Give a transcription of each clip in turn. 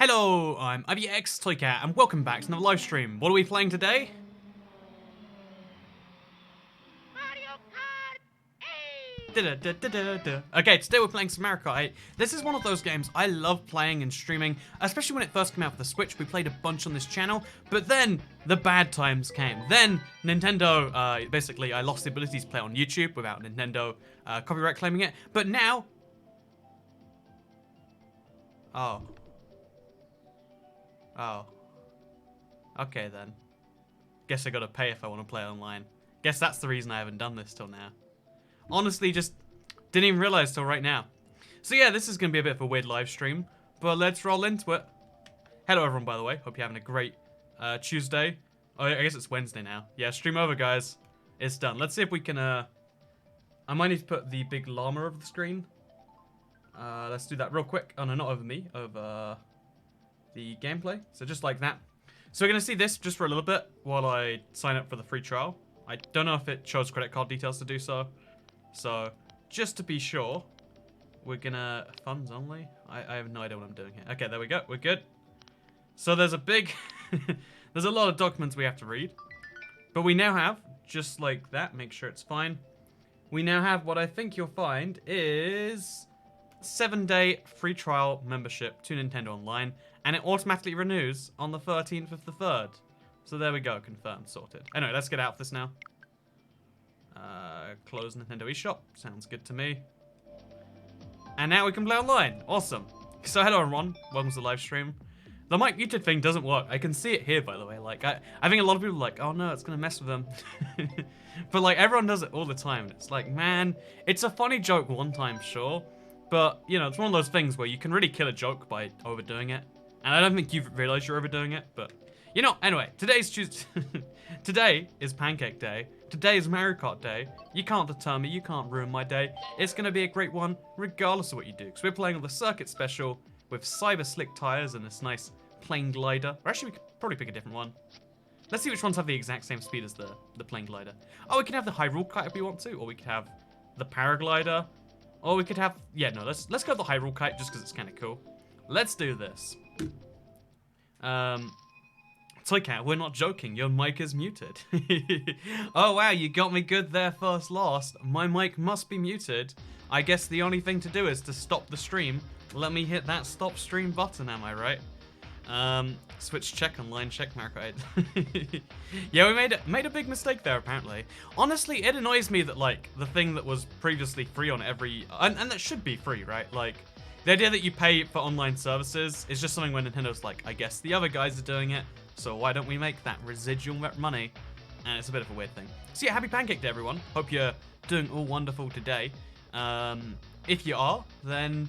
Hello, I'm IBX Toycat, and welcome back to another live stream. What are we playing today? Mario Kart 8! Okay, today we're playing some Mario Kart 8. This is one of those games I love playing and streaming, especially when it first came out for the Switch. We played a bunch on this channel, but then the bad times came. Then Nintendo, basically I lost the ability to play on YouTube without Nintendo copyright claiming it. But now... Oh. Okay then. Guess I gotta pay if I want to play online. Guess that's the reason I haven't done this till now. Honestly, just didn't even realize till right now. So yeah, this is gonna be a bit of a weird live stream, but let's roll into it. Hello everyone, by the way. Hope you're having a great Tuesday. Oh, I guess it's Wednesday now. Yeah, stream over, guys. It's done. Let's see if we can, I might need to put the big llama over the screen. Let's do that real quick. Oh no, not over me, over the gameplay. So just like that. So we're gonna see this just for a little bit while I sign up for the free trial. I don't know if it shows credit card details to do so. So just to be sure, we're gonna funds only. I have no idea what I'm doing here. Okay, there we go. We're good. So there's a big, there's a lot of documents we have to read, but we now have just like that. Make sure it's fine. We now have what I think you'll find is 7-day free trial membership to Nintendo Online, and it automatically renews on the 13th of the 3rd. So there we go, confirmed, sorted. Anyway, let's get out of this now. Close Nintendo eShop, sounds good to me. And now we can play online, awesome. So hello everyone, welcome to the live stream. The mic muted thing doesn't work, I can see it here by the way. Like, I think a lot of people are like, oh no, it's gonna mess with them. But like, everyone does it all the time. It's like, man, it's a funny joke one time, sure. But, you know, it's one of those things where you can really kill a joke by overdoing it. And I don't think you've realized you're overdoing it, but... You know, anyway, today's Tuesday. Today is Pancake Day. Today is Mario Kart Day. You can't deter me, you can't ruin my day. It's gonna be a great one, regardless of what you do. Because we're playing on the Circuit Special with Cyber Slick tires and this nice plane glider. Or actually, we could probably pick a different one. Let's see which ones have the exact same speed as the plane glider. Oh, we can have the Hyrule Kite if we want to, or we could have the Paraglider. Or we could have, yeah, no, let's go with the Hyrule Kite just because it's kind of cool. Let's do this. Toycat, we're not joking. Your mic is muted. Oh wow, you got me good there first lost. My mic must be muted. I guess the only thing to do is to stop the stream. Let me hit that stop stream button, am I right? Switch check, online check, Mario Kart. Yeah, we made a big mistake there, apparently. Honestly, it annoys me that, like, the thing that was previously free on every... And that should be free, right? Like, the idea that you pay for online services is just something where Nintendo's like, I guess the other guys are doing it, so why don't we make that residual money? And it's a bit of a weird thing. So yeah, happy Pancake Day, everyone. Hope you're doing all wonderful today. If you are, then...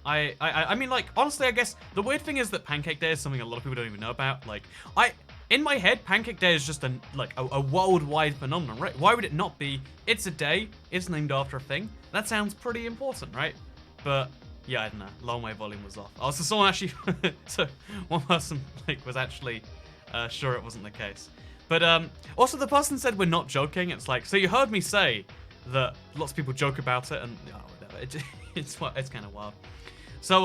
I mean, like, honestly, I guess the weird thing is that Pancake Day is something a lot of people don't even know about. Like, in my head, Pancake Day is just a worldwide phenomenon, right? Why would it not be? It's a day, it's named after a thing. That sounds pretty important, right? But, yeah, I don't know. Long my volume was off. Oh, so someone actually, so one person, like, was actually sure it wasn't the case. But, also the person said we're not joking. It's like, so you heard me say that lots of people joke about it, and, oh, whatever. It's kind of wild. So,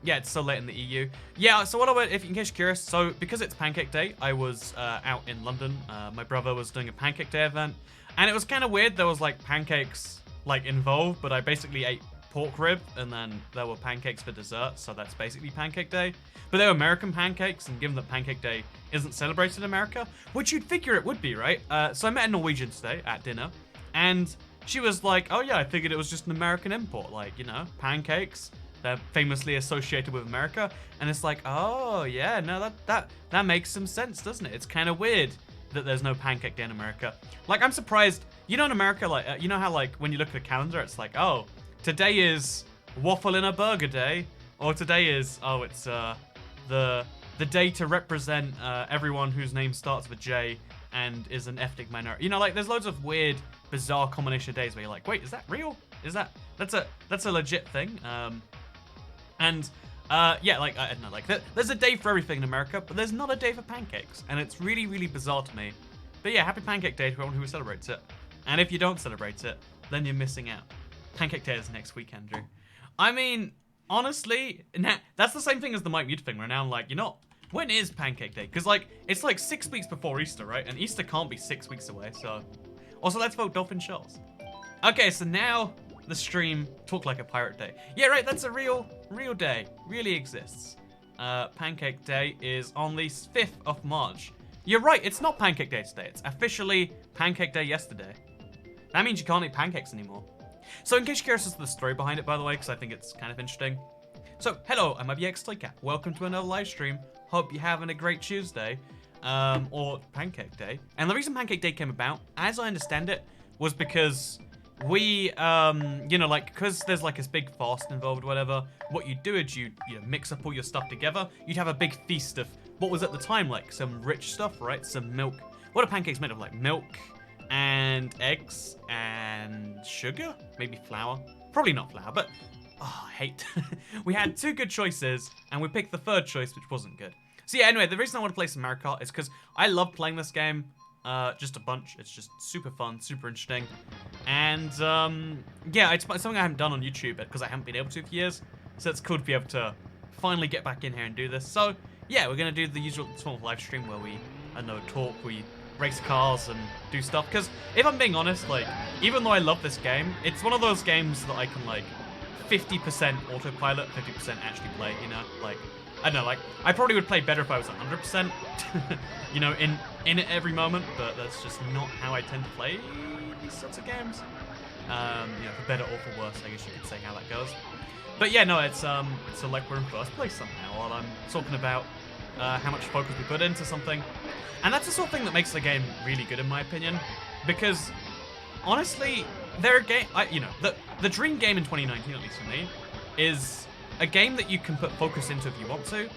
yeah, it's so late in the EU. Yeah, so what I would, if in case you're curious, so because it's Pancake Day, I was out in London. My brother was doing a Pancake Day event, and it was kind of weird. There was like pancakes like involved, but I basically ate pork rib, and then there were pancakes for dessert, so that's basically Pancake Day. But they were American pancakes, and given that Pancake Day isn't celebrated in America, which you'd figure it would be, right? So I met a Norwegian today at dinner, and she was like, oh yeah, I figured it was just an American import, like, you know, pancakes. They're famously associated with America, and it's like, oh yeah, no, that makes some sense, doesn't it? It's kind of weird that there's no Pancake Day in America. Like, I'm surprised. You know, in America, like, you know how like when you look at a calendar, it's like, oh, today is waffle in a burger day, or today is, oh, it's the day to represent everyone whose name starts with J and is an ethnic minority. You know, like, there's loads of weird, bizarre combination of days where you're like, wait, is that real? Is that's a legit thing? Yeah, like, I don't know, like, there's a day for everything in America, but there's not a day for pancakes, and it's really, really bizarre to me. But yeah, happy Pancake Day to everyone who celebrates it. And if you don't celebrate it, then you're missing out. Pancake Day is next week, Andrew. I mean, honestly, nah, that's the same thing as the Mike Mute thing, where now I'm like, you know, when is Pancake Day? Because, like, it's like 6 weeks before Easter, right? And Easter can't be 6 weeks away, so... Also, let's vote Dolphin Shoals. Okay, so now the stream Talk Like a Pirate Day. Yeah, right, that's a real day. Really exists. Pancake Day is on the 5th of March. You're right, it's not Pancake Day today. It's officially Pancake Day yesterday. That means you can't eat pancakes anymore. So in case you're curious as to the story behind it, by the way, because I think it's kind of interesting. So, hello, I'm Toycat. Welcome to another live stream. Hope you're having a great Tuesday. Or Pancake Day. And the reason Pancake Day came about, as I understand it, was because we, you know, like, because there's like this big fast involved, whatever, what you do is you mix up all your stuff together. You'd have a big feast of what was at the time like some rich stuff, right? Some milk. What are pancakes made of? Like milk and eggs and sugar? Maybe flour? Probably not flour, but oh, I hate. We had 2 good choices and we picked the 3rd choice, which wasn't good. So yeah, anyway, the reason I want to play some Mario Kart is because I love playing this game. Just a bunch. It's just super fun, super interesting. And, yeah, it's something I haven't done on YouTube because I haven't been able to for years. So it's cool to be able to finally get back in here and do this. So, yeah, we're going to do the usual small live stream where we, I don't know, talk, we race cars and do stuff. Because if I'm being honest, like, even though I love this game, it's one of those games that I can, like, 50% autopilot, 50% actually play, you know? Like, I don't know, like, I probably would play better if I was 100%, you know, in it every moment, but that's just not how I tend to play these sorts of games. You know, for better or for worse, I guess you could say how that goes. But yeah, no, it's so like we're in first place somehow, while I'm talking about how much focus we put into something. And that's the sort of thing that makes the game really good, in my opinion, because, honestly, you know, the dream game in 2019, at least for me, is a game that you can put focus into if you want to,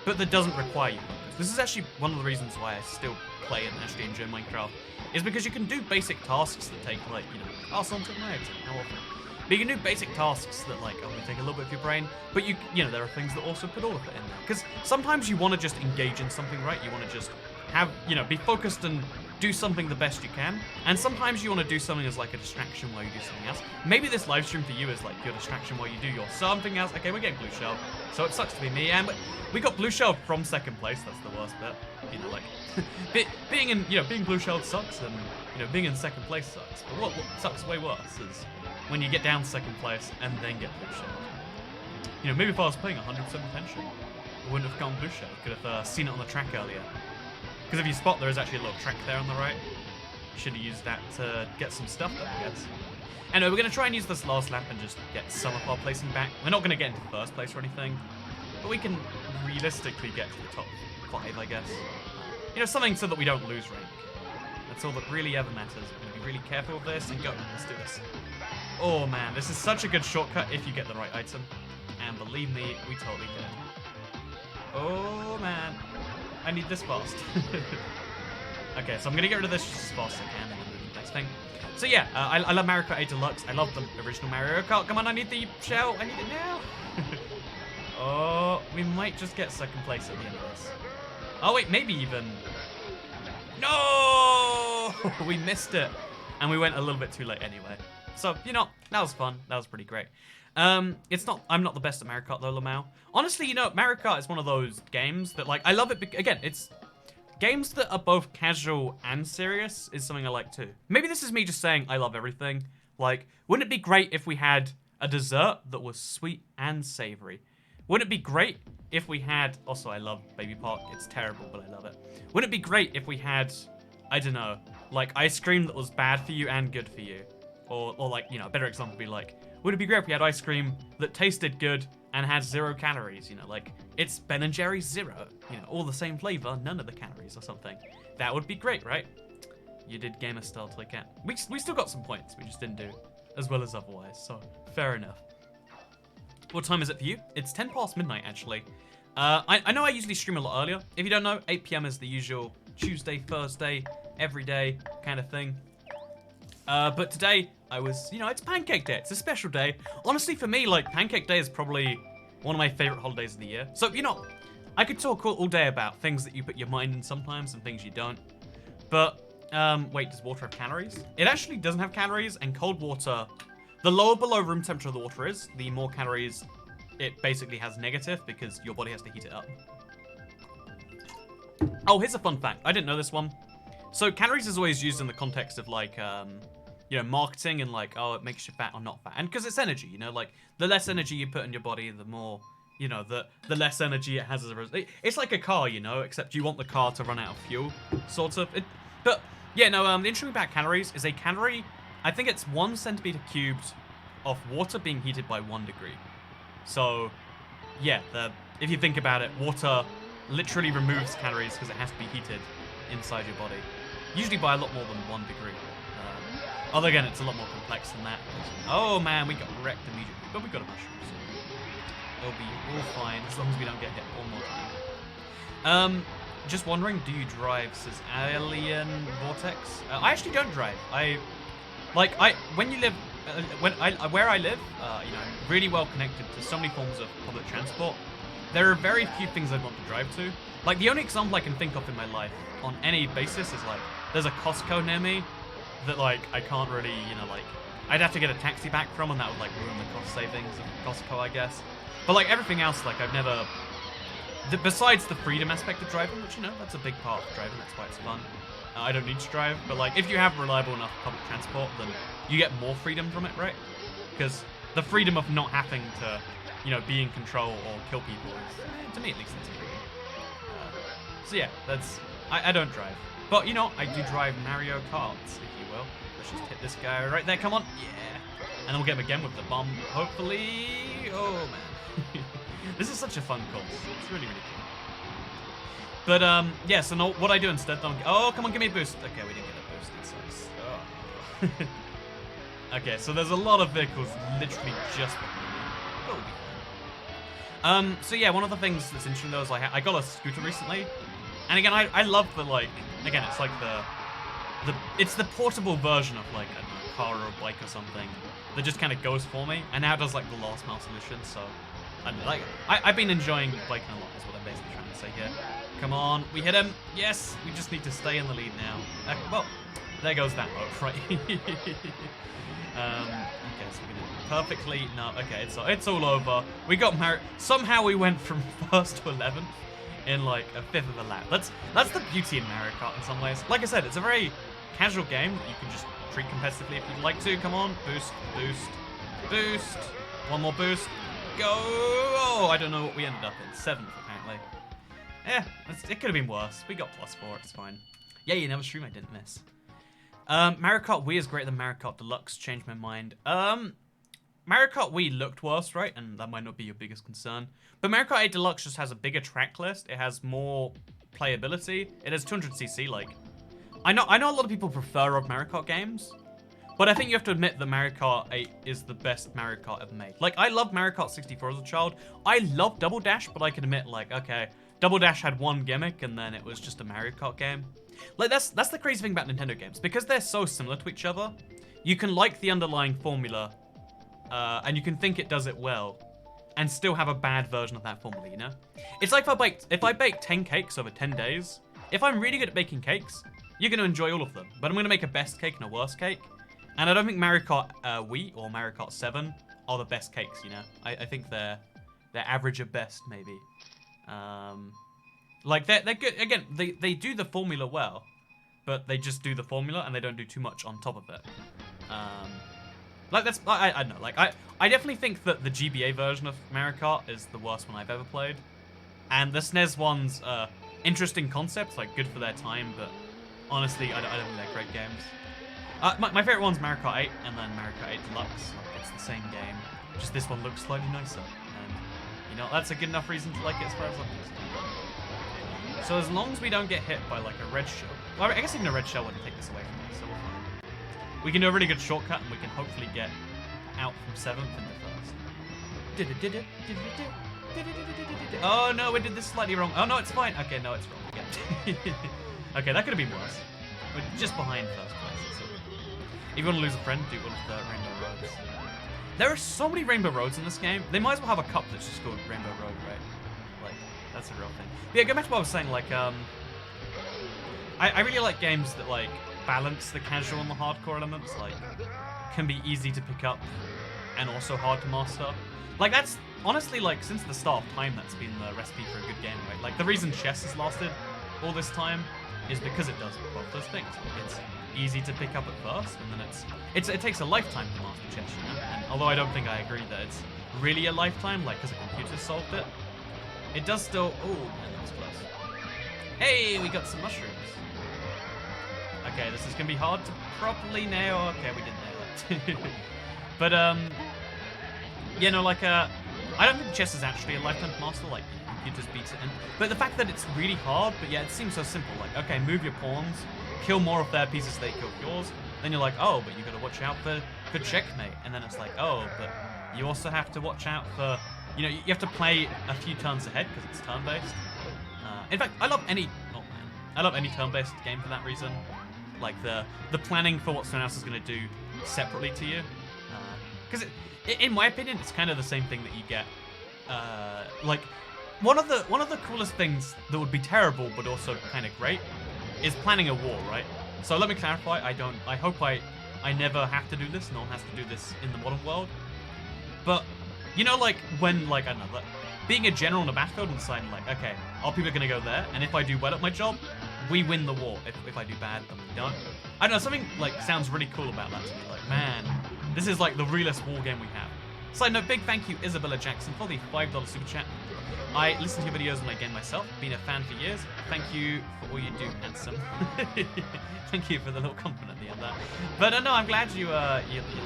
but that doesn't require you focus. This is actually one of the reasons why I still play and actually enjoy Minecraft, is because you can do basic tasks that take, like, you know, oh, someone took my eggs, how often? But you can do basic tasks that, like, only take a little bit of your brain, but you know, there are things that also put all of it in there. Because sometimes you want to just engage in something, right? You want to just have, you know, be focused and do something the best you can. And sometimes you want to do something as, like, a distraction while you do something else. Maybe this live stream for you is, like, your distraction while you do your something else. Okay, we're getting blue shell, so it sucks to be me. And we got blue shell from 2nd place. That's the worst bit. You know, like, being blue shell sucks, and, you know, being in 2nd place sucks. But what sucks way worse is when you get down 2nd place and then get blue shell. You know, maybe if I was paying 100% attention, I wouldn't have gotten blue shell. Could have seen it on the track earlier. Because if you spot, there is actually a little track there on the right. Should have used that to get some stuff done, I guess. Anyway, we're going to try and use this last lap and just get some of our placing back. We're not going to get into 1st place or anything, but we can realistically get to the top 5, I guess. You know, something so that we don't lose rank. That's all that really ever matters. We're going to be really careful with this and go. Let's do this. Oh man, this is such a good shortcut if you get the right item. And believe me, we totally did. Oh man. I need this fast. Okay, so I'm gonna get rid of this just as fast as I can and then move to the next thing. So yeah, I love Mario Kart 8 Deluxe. I love the original Mario Kart. Come on, I need the shell. I need it now. Oh, we might just get 2nd place at the end of this. Oh wait, maybe even. No! We missed it. And we went a little bit too late anyway. So, you know, that was fun. That was pretty great. I'm not the best at Mario Kart though, Lamau. Honestly, you know, Mario Kart is one of those games that, like, I love it. Again, it's games that are both casual and serious is something I like too. Maybe this is me just saying I love everything. Like, wouldn't it be great if we had a dessert that was sweet and savory? Wouldn't it be great if we had, also I love Baby Park, it's terrible, but I love it. Wouldn't it be great if we had, I don't know, like ice cream that was bad for you and good for you? Or like, you know, a better example would be like, would it be great if we had ice cream that tasted good and had 0 calories? You know, like, it's Ben & Jerry's 0. You know, all the same flavor, none of the calories or something. That would be great, right? You did gamer style to cat. We still got some points, we just didn't do as well as otherwise, so fair enough. What time is it for you? It's 10 past midnight, actually. I know I usually stream a lot earlier. If you don't know, 8 PM is the usual Tuesday, Thursday, every day kind of thing. But today, I was, you know, it's Pancake Day. It's a special day. Honestly, for me, like, Pancake Day is probably one of my favorite holidays of the year. So, you know, I could talk all day about things that you put your mind in sometimes and things you don't. But, wait, does water have calories? It actually doesn't have calories, and cold water, the lower below room temperature the water is, the more calories it basically has negative because your body has to heat it up. Oh, here's a fun fact. I didn't know this one. So calories is always used in the context of like, you know, marketing and like, oh, it makes you fat or not fat. And because it's energy, you know, like the less energy you put in your body, the more, you know, the less energy it has as a result. It's like a car, you know, except you want the car to run out of fuel, sort of. But yeah, no, the interesting thing about calories is a calorie, I think it's 1 centimeter cubed of water being heated by 1 degree. So yeah, if you think about it, water literally removes calories because it has to be heated inside your body. Usually by a lot more than 1 degree. Although again, it's a lot more complex than that. Oh man, we got wrecked immediately, but we got a mushroom, so it'll be all fine as long as we don't get hit one more time. Just wondering, do you drive? Says Alien Vortex. I actually don't drive. When you live, where I live, you know, I'm really well connected to so many forms of public transport. There are very few things I'd want to drive to. Like the only example I can think of in my life on any basis is like there's a Costco near me that like I can't really, you know, like I'd have to get a taxi back from, and that would like ruin the cost savings of Costco, I guess. But like everything else, like I've never, besides the freedom aspect of driving, which, you know, that's a big part of driving, that's why it's fun. I don't need to drive, but like if you have reliable enough public transport, then you get more freedom from it, right? Because the freedom of not having to, you know, be in control or kill people is, to me at least, it's freedom. So yeah, that's, I don't drive. But, you know, I do drive Mario Karts, if you will. Let's just hit this guy right there, come on, yeah. And then we'll get him again with the bomb, hopefully. Oh man. This is such a fun course. It's really, really cool. But, yeah, so no, what I do instead, oh, come on, give me a boost. Okay, we didn't get a boost, it sucks. Oh. Okay, so there's a lot of vehicles literally just behind me. But we'll be fine. So yeah, one of the things that's interesting though is I got a scooter recently. And again, I love the, like, again, it's like it's the portable version of, like, I don't know, a car or a bike or something that just kind of goes for me, and now does, like, the last mile solution, so, I don't know, like, I've been enjoying biking a lot, is what I'm basically trying to say here. Come on, we hit him, yes, we just need to stay in the lead now. Well, there goes that boat, right? Okay, so we did it perfectly, no, okay, it's all over. We got married, somehow we went from 1st to 11th. In like a 5th of a lap. That's the beauty in Mario Kart in some ways. Like I said, it's a very casual game that you can just treat competitively if you'd like to. Come on, boost, boost, boost. One more boost. Go! Oh, I don't know what we ended up in. 7th, apparently. Yeah, it could have been worse. We got +4, it's fine. Yeah, you never stream, I didn't miss. Mario Kart Wii is greater than Mario Kart Deluxe. Changed my mind. Mario Kart Wii looked worse, right? And that might not be your biggest concern. But Mario Kart 8 Deluxe just has a bigger track list. It has more playability. It has 200cc, like... I know a lot of people prefer old Mario Kart games. But I think you have to admit that Mario Kart 8 is the best Mario Kart ever made. Like, I loved Mario Kart 64 as a child. I loved Double Dash, but I can admit, like, okay, Double Dash had one gimmick, and then it was just a Mario Kart game. Like, that's the crazy thing about Nintendo games. Because they're so similar to each other, you can like the underlying formula... and you can think it does it well, and still have a bad version of that formula, you know? It's like if I bake 10 cakes over 10 days, if I'm really good at baking cakes, you're going to enjoy all of them. But I'm going to make a best cake and a worst cake. And I don't think Mario Kart Wii or Mario Kart 7 are the best cakes, you know? I think they're average at best, maybe. Like, they're good. Again, they do the formula well, but they just do the formula and they don't do too much on top of it. Like, that's, I don't know, like, I definitely think that the GBA version of Mario Kart is the worst one I've ever played. And the SNES one's, interesting concepts, like, good for their time, but honestly, I don't think they're great games. My favorite one's Mario Kart 8, and then Mario Kart 8 Deluxe. Like, it's the same game, just this one looks slightly nicer. And, you know, that's a good enough reason to like it as far as I'm concerned. So as long as we don't get hit by, like, a red shell, well, I guess even a red shell wouldn't take this away from me, so we're fine. We can do a really good shortcut, and we can hopefully get out from 7th into 1st. Oh no, we did this slightly wrong. Oh no, it's fine. Okay, no, it's wrong again. Okay, that could have been worse. We're just behind 1st place. So if you want to lose a friend, do one of the Rainbow Roads. There are so many Rainbow Roads in this game. They might as well have a cup that's just called Rainbow Road, right? Like, that's a real thing. But yeah, go back to what I was saying, like, I really like games that, like, balance the casual and the hardcore elements, like, can be easy to pick up and also hard to master. Like, that's honestly, like, since the start of time, that's been the recipe for a good game, right? Like, the reason chess has lasted all this time is because it does both those things. It's easy to pick up at first, and then it takes a lifetime to master chess, you know? And although I don't think I agree that it's really a lifetime, like, because a computer solved it, it does still... Oh, man, that was close. Hey, we got some mushrooms. Okay, this is going to be hard to properly nail. Okay, we didn't nail it. But, you know, like, I don't think chess is actually a lifetime to master, like, computers beat it. But the fact that it's really hard, but yeah, it seems so simple. Like, okay, move your pawns, kill more of their pieces, they kill yours. Then you're like, oh, but you got to watch out for checkmate. And then it's like, oh, but you also have to watch out for, you know, you have to play a few turns ahead because it's turn-based. In fact, I love any turn-based game for that reason. Like the planning for what someone else is going to do separately to you. Because in my opinion, it's kind of the same thing that you get. Like one of the coolest things that would be terrible but also kind of great is planning a war, right? So let me clarify. I hope I never have to do this. No one has to do this in the modern world. But you know, like when like another being a general in a battlefield and deciding like, okay, our people are going to go there, and if I do well at my job, we win the war. If I do bad, then we don't. I don't know, something like sounds really cool about that to me. Like, man, this is like the realest war game we have. Side note, big thank you Isabella Jackson for the $5 super chat. I listen to your videos when I game myself. Been a fan for years. Thank you for all you do, handsome. Thank you for the little compliment at the end there. But no, I'm glad you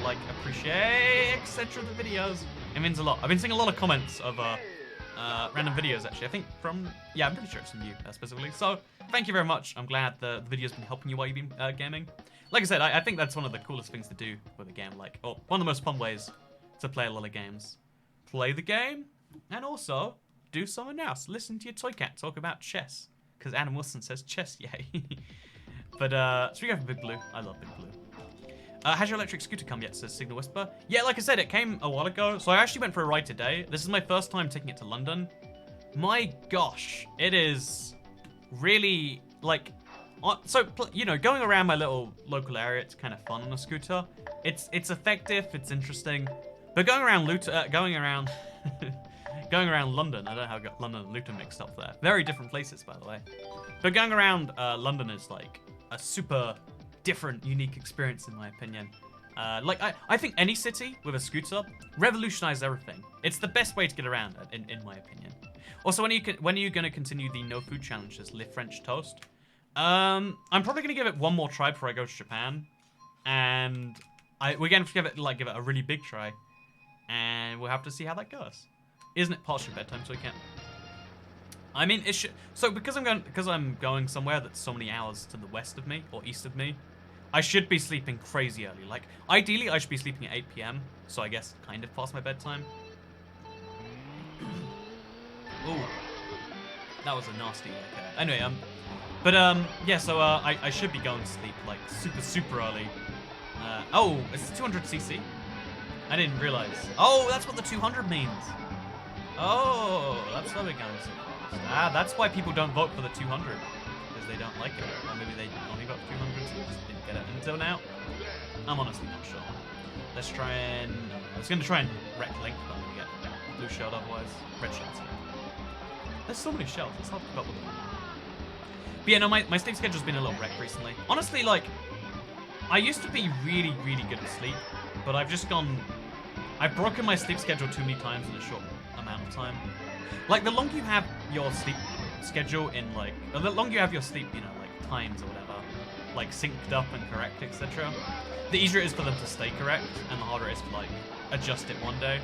like appreciate etc. the videos. It means a lot. I've been seeing a lot of comments of random videos actually. I think from I'm pretty sure it's from you specifically. So thank you very much. I'm glad the video's been helping you while you've been gaming. Like I said, I think that's one of the coolest things to do with a game. Like, one of the most fun ways to play a lot of games. Play the game and also do something else. Listen to your toy cat talk about chess. Because Adam Wilson says chess, yay. But, so we go for Big Blue. I love Big Blue. Has your electric scooter come yet, says Signal Whisper. Yeah, like I said, it came a while ago. So I actually went for a ride today. This is my first time taking it to London. My gosh, it is really, like... So, you know, going around my little local area, it's kind of fun on a scooter. It's effective, it's interesting. But going around going around London, I don't know how I got London and Luton mixed up there. Very different places, by the way. But going around London is like a super different, unique experience, in my opinion. Like, I think any city with a scooter revolutionized everything. It's the best way to get around, in my opinion. Also, when are you going to continue the no food challenges, Le French Toast? I'm probably going to give it one more try before I go to Japan. And we're going to give it a really big try. And we'll have to see how that goes. Isn't it past your bedtime, so we can't... I mean, it should... So because I'm going somewhere that's so many hours to the west of me, or east of me, I should be sleeping crazy early. Like, ideally, I should be sleeping at 8 p.m. So I guess kind of past my bedtime. Ooh. That was a nasty, anyway, yeah, so, I should be going to sleep, like, super early. Oh, it's 200cc? I didn't realize. Oh, that's what the 200 means. Oh, that's why we're going so fast. Ah, that's why people don't vote for the 200. Because they don't like it. Or maybe they only vote for 200, so they just didn't get it until now. I'm honestly not sure. Let's try and... I was going to try and wreck Link, but I'm going to get blue shelled otherwise. Red shells. There's so many shells, it's hard to keep up with them. But yeah, no, my sleep schedule's been a little wrecked recently. Honestly, like, I used to be really good at sleep, but I've just gone... I've broken my sleep schedule too many times in a short amount of time. Like, the longer you have your sleep schedule in, like... the longer you have your sleep, you know, like, times or whatever, like, synced up and correct, etc., the easier it is for them to stay correct, and the harder it is to, like, adjust it one day.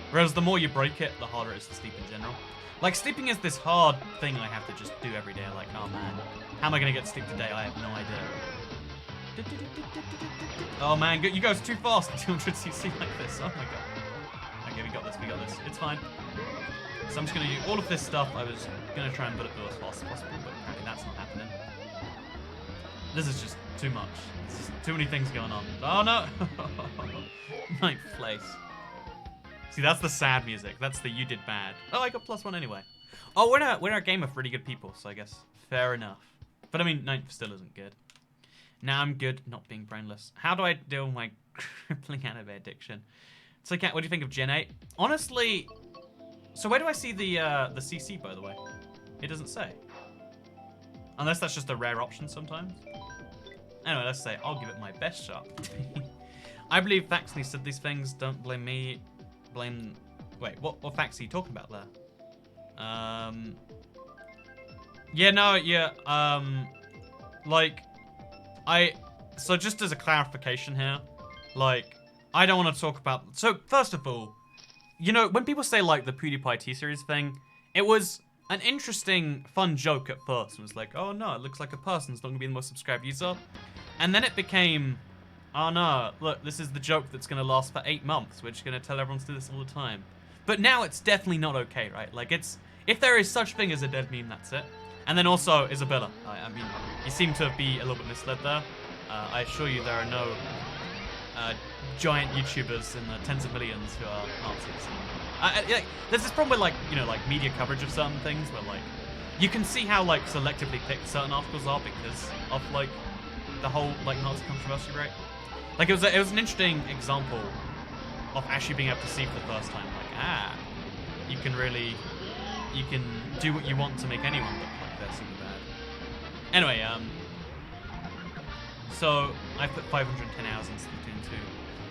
Whereas the more you break it, the harder it is to sleep in general. Like, sleeping is this hard thing I have to just do every day. Like, oh man, how am I going to get to sleep today? I have no idea. Oh man, you guys too fast. 200cc like this. Oh my god. Okay, we got this. It's fine. So I'm just going to do all of this stuff. I was going to try and bullet bill as fast as possible, but apparently that's not happening. This is just too much. There's just too many things going on. Oh no! 9th place. See, that's the sad music. That's the you did bad. Oh, I got +1 anyway. Oh, we're in a game of really good people, so I guess fair enough. But I mean, 9th still isn't good. Now I'm good not being brainless. How do I deal with my crippling anime addiction? So, Kat, what do you think of Gen 8? Honestly, so where do I see the CC, by the way? It doesn't say. Unless that's just a rare option sometimes. Anyway, let's say I'll give it my best shot. I believe Faxney said these things. Don't blame me. Blame... Wait, what facts are you talking about there? Yeah, no, yeah, like, so just as a clarification here, like, I don't want to talk about, so first of all, you know, when people say, like, the PewDiePie T-Series thing, it was an interesting, fun joke at first. It was like, oh no, it looks like a person's not going to be the most subscribed user. And then it became, oh no, look, this is the joke that's going to last for 8 months. We're just going to tell everyone to do this all the time. But now it's definitely not okay, right? Like, it's, if there is such thing as a dead meme, that's it. And then also, Isabella, I mean, you seem to be a little bit misled there. I assure you there are no giant YouTubers in the tens of millions who are Nazis. Like, there's this problem with, like, you know, like, media coverage of certain things where, like, you can see how, like, selectively picked certain articles are because of, like, the whole, like, Nazi controversy, right? Like, it was an interesting example of actually being able to see for the first time, like, you can do what you want to make anyone look like they're super bad. Anyway, so I put 510 hours into Splatoon 2.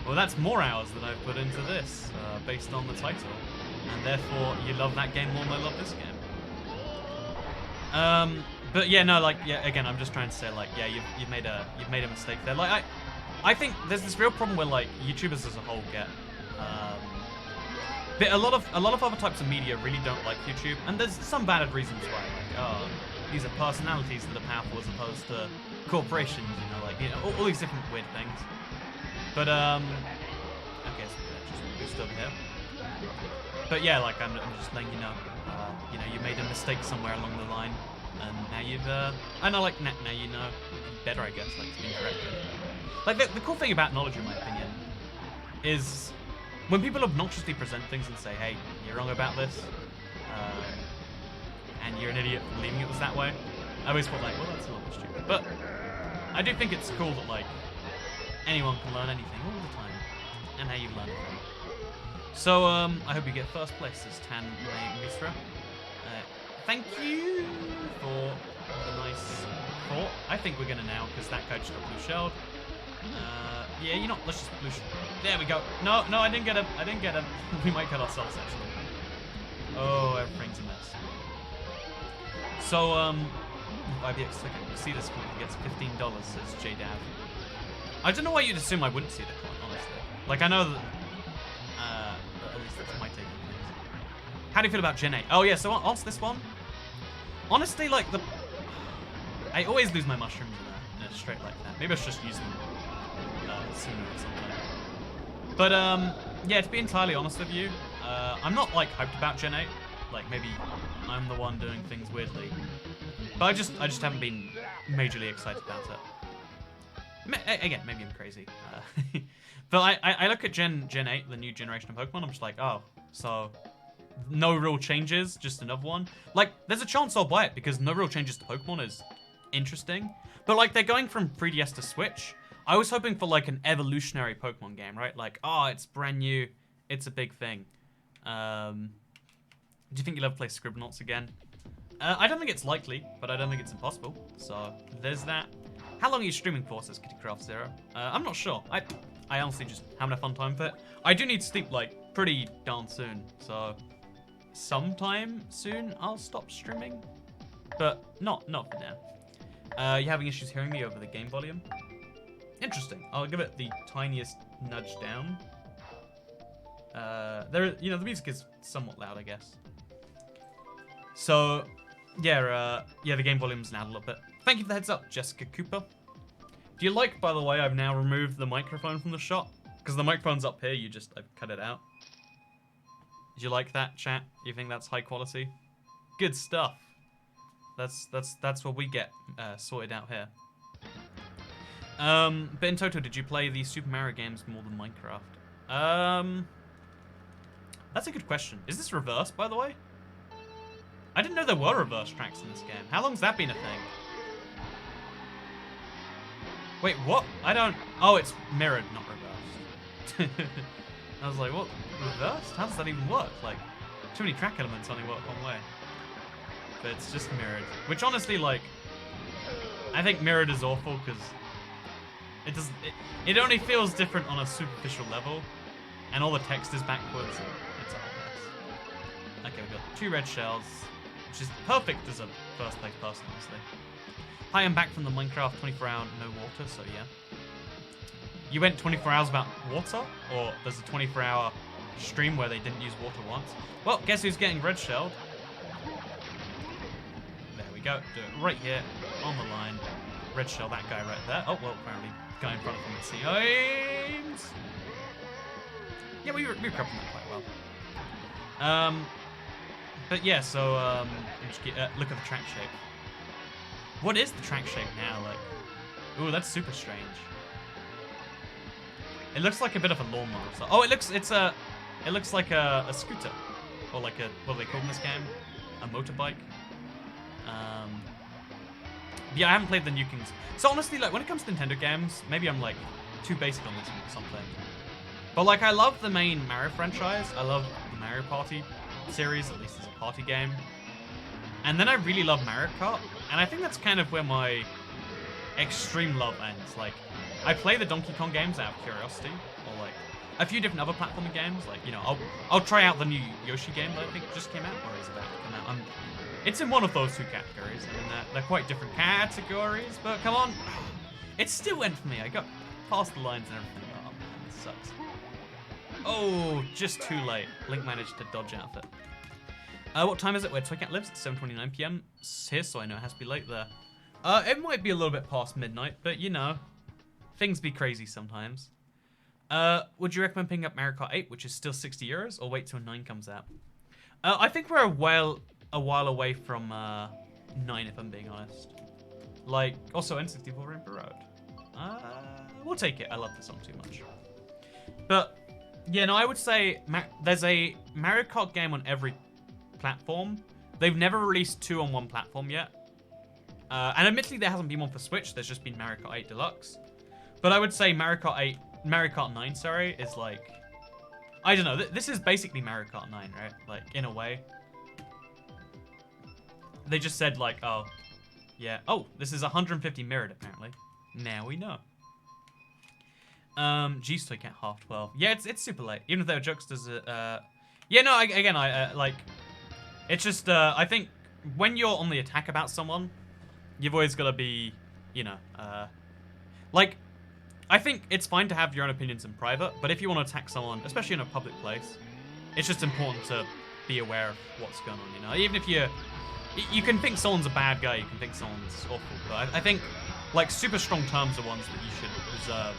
Well, that's more hours than I've put into this, based on the title. And therefore, you love that game more than I love this game. But yeah, no, like, yeah, again, I'm just trying to say, like, yeah, you've made a mistake there. Like, I think there's this real problem where, like, YouTubers as a whole get, but a lot of other types of media really don't like YouTube, and there's some valid reasons why. Like, oh, these are personalities that are powerful as opposed to corporations, you know, like, you know, all these different weird things. But okay, so just boost over here. But yeah, like, I'm just letting you know, you made a mistake somewhere along the line, and now you've, I know, like, now you know better, I guess, like, it's been corrected. Like, the cool thing about knowledge, in my opinion, is when people obnoxiously present things and say, hey, you're wrong about this, and you're an idiot for believing it was that way, I always felt like, well, that's a little bit stupid. But I do think it's cool that, like, anyone can learn anything all the time, and how you learn it from. So, I hope you get first place as Tan Mistra. Thank you for the nice thought. I think we're gonna now, because that guy just got blue shelled. Yeah, you know, let's just blue shell. There we go. No, I didn't get him. We might cut ourselves, actually. Oh, everything's a mess. So, IBX ticket. You see this one, he gets $15, says JDav. I don't know why you'd assume I wouldn't see the comment, honestly. Like, I know that, at least that's my take on things. How do you feel about Gen 8? Oh, yeah, so answer this one. Honestly, like, I always lose my mushrooms in a straight like that. Maybe I should just use them sooner or something. But, yeah, to be entirely honest with you, I'm not, like, hyped about Gen 8. Like, maybe I'm the one doing things weirdly. But I just haven't been majorly excited about it. Again, maybe I'm crazy. But I look at Gen 8, the new generation of Pokemon, I'm just like, oh, so no real changes, just another one. Like, there's a chance I'll buy it because no real changes to Pokemon is interesting. But, like, they're going from 3DS to Switch. I was hoping for, like, an evolutionary Pokemon game, right? Like, oh, it's brand new. It's a big thing. Do you think you'll ever play Scribblenauts again? I don't think it's likely, but I don't think it's impossible. So, there's that. How long are you streaming for, says KittyCraft0? I'm not sure. I honestly just having a fun time with it. I do need to sleep, like, pretty darn soon. So, sometime soon I'll stop streaming. But not for now. You having issues hearing me over the game volume? Interesting. I'll give it the tiniest nudge down. The music is somewhat loud, I guess. So, yeah, the game volume's down a little bit. Thank you for the heads up, Jessica Cooper. Do you like, by the way, I've now removed the microphone from the shot? Because the microphone's up here, I've cut it out. Did you like that, chat? You think that's high quality? Good stuff. That's what we get sorted out here. But in total, did you play the Super Mario games more than Minecraft? That's a good question. Is this reverse, by the way? I didn't know there were reverse tracks in this game. How long's that been a thing? Wait, what? I don't... Oh, it's mirrored, not reversed. I was like, what? Reversed? How does that even work? Like, too many track elements only work one way. But it's just mirrored. Which honestly, like, I think mirrored is awful because it doesn't. It only feels different on a superficial level, and all the text is backwards. It's a whole mess. Okay, we've got 2 red shells, which is perfect as a first place person, honestly. Hi, I'm back from the Minecraft 24-hour no water, so yeah. You went 24 hours without water? Or there's a 24-hour stream where they didn't use water once? Well, guess who's getting red shelled? There we go. Do it right here, on the line. Red shell that guy right there. Oh, well, apparently guy in front of him, it seems. Yeah, we were covering that quite well. But yeah, so, look at the track shape. What is the track shape now? Like, ooh, that's super strange. It looks like a bit of a lawnmower. So, oh, it looks like a scooter, or like a, what do they call in this game? A motorbike. Yeah, I haven't played the New Kings. So honestly, like when it comes to Nintendo games, maybe I'm like too basic on this one or something. But like, I love the main Mario franchise. I love the Mario Party series, at least as a party game. And then I really love Mario Kart, and I think that's kind of where my extreme love ends. Like, I play the Donkey Kong games out of curiosity, or like a few different other platforming games. Like, you know, I'll try out the new Yoshi game that I think just came out, or is it about to come out? It's in one of those 2 categories. I mean, they're quite different categories, but come on, it still went for me. I got past the lines and everything. Oh man, this sucks. Oh, just too late. Link managed to dodge out of it. What time is it where Toycat lives? It's 7:29 p.m. here, so I know it has to be late there. It might be a little bit past midnight, but you know, things be crazy sometimes. Would you recommend picking up Mario Kart 8, which is still €60, or wait till 9 comes out? I think we're a while away from 9, if I'm being honest. Like, also N64 Rainbow Road. We'll take it. I love the song too much. But yeah, no, I would say there's a Mario Kart game on every platform. They've never released 2 on one platform yet. And admittedly, there hasn't been one for Switch. There's just been Mario Kart 8 Deluxe. But I would say Mario Kart 9, sorry, is like, I don't know. This is basically Mario Kart 9, right? Like, in a way. They just said like, oh, yeah. Oh, this is 150 mirrored apparently. Now we know. G's Toycat half 12. Yeah, it's super late. Even if there are jokesters, yeah, no, I like, it's just, I think when you're on the attack about someone, you've always got to be, you know, like, I think it's fine to have your own opinions in private, but if you want to attack someone, especially in a public place, it's just important to be aware of what's going on, you know? Even if you can think someone's a bad guy, you can think someone's awful, but I think, like, super strong terms are ones that you should reserve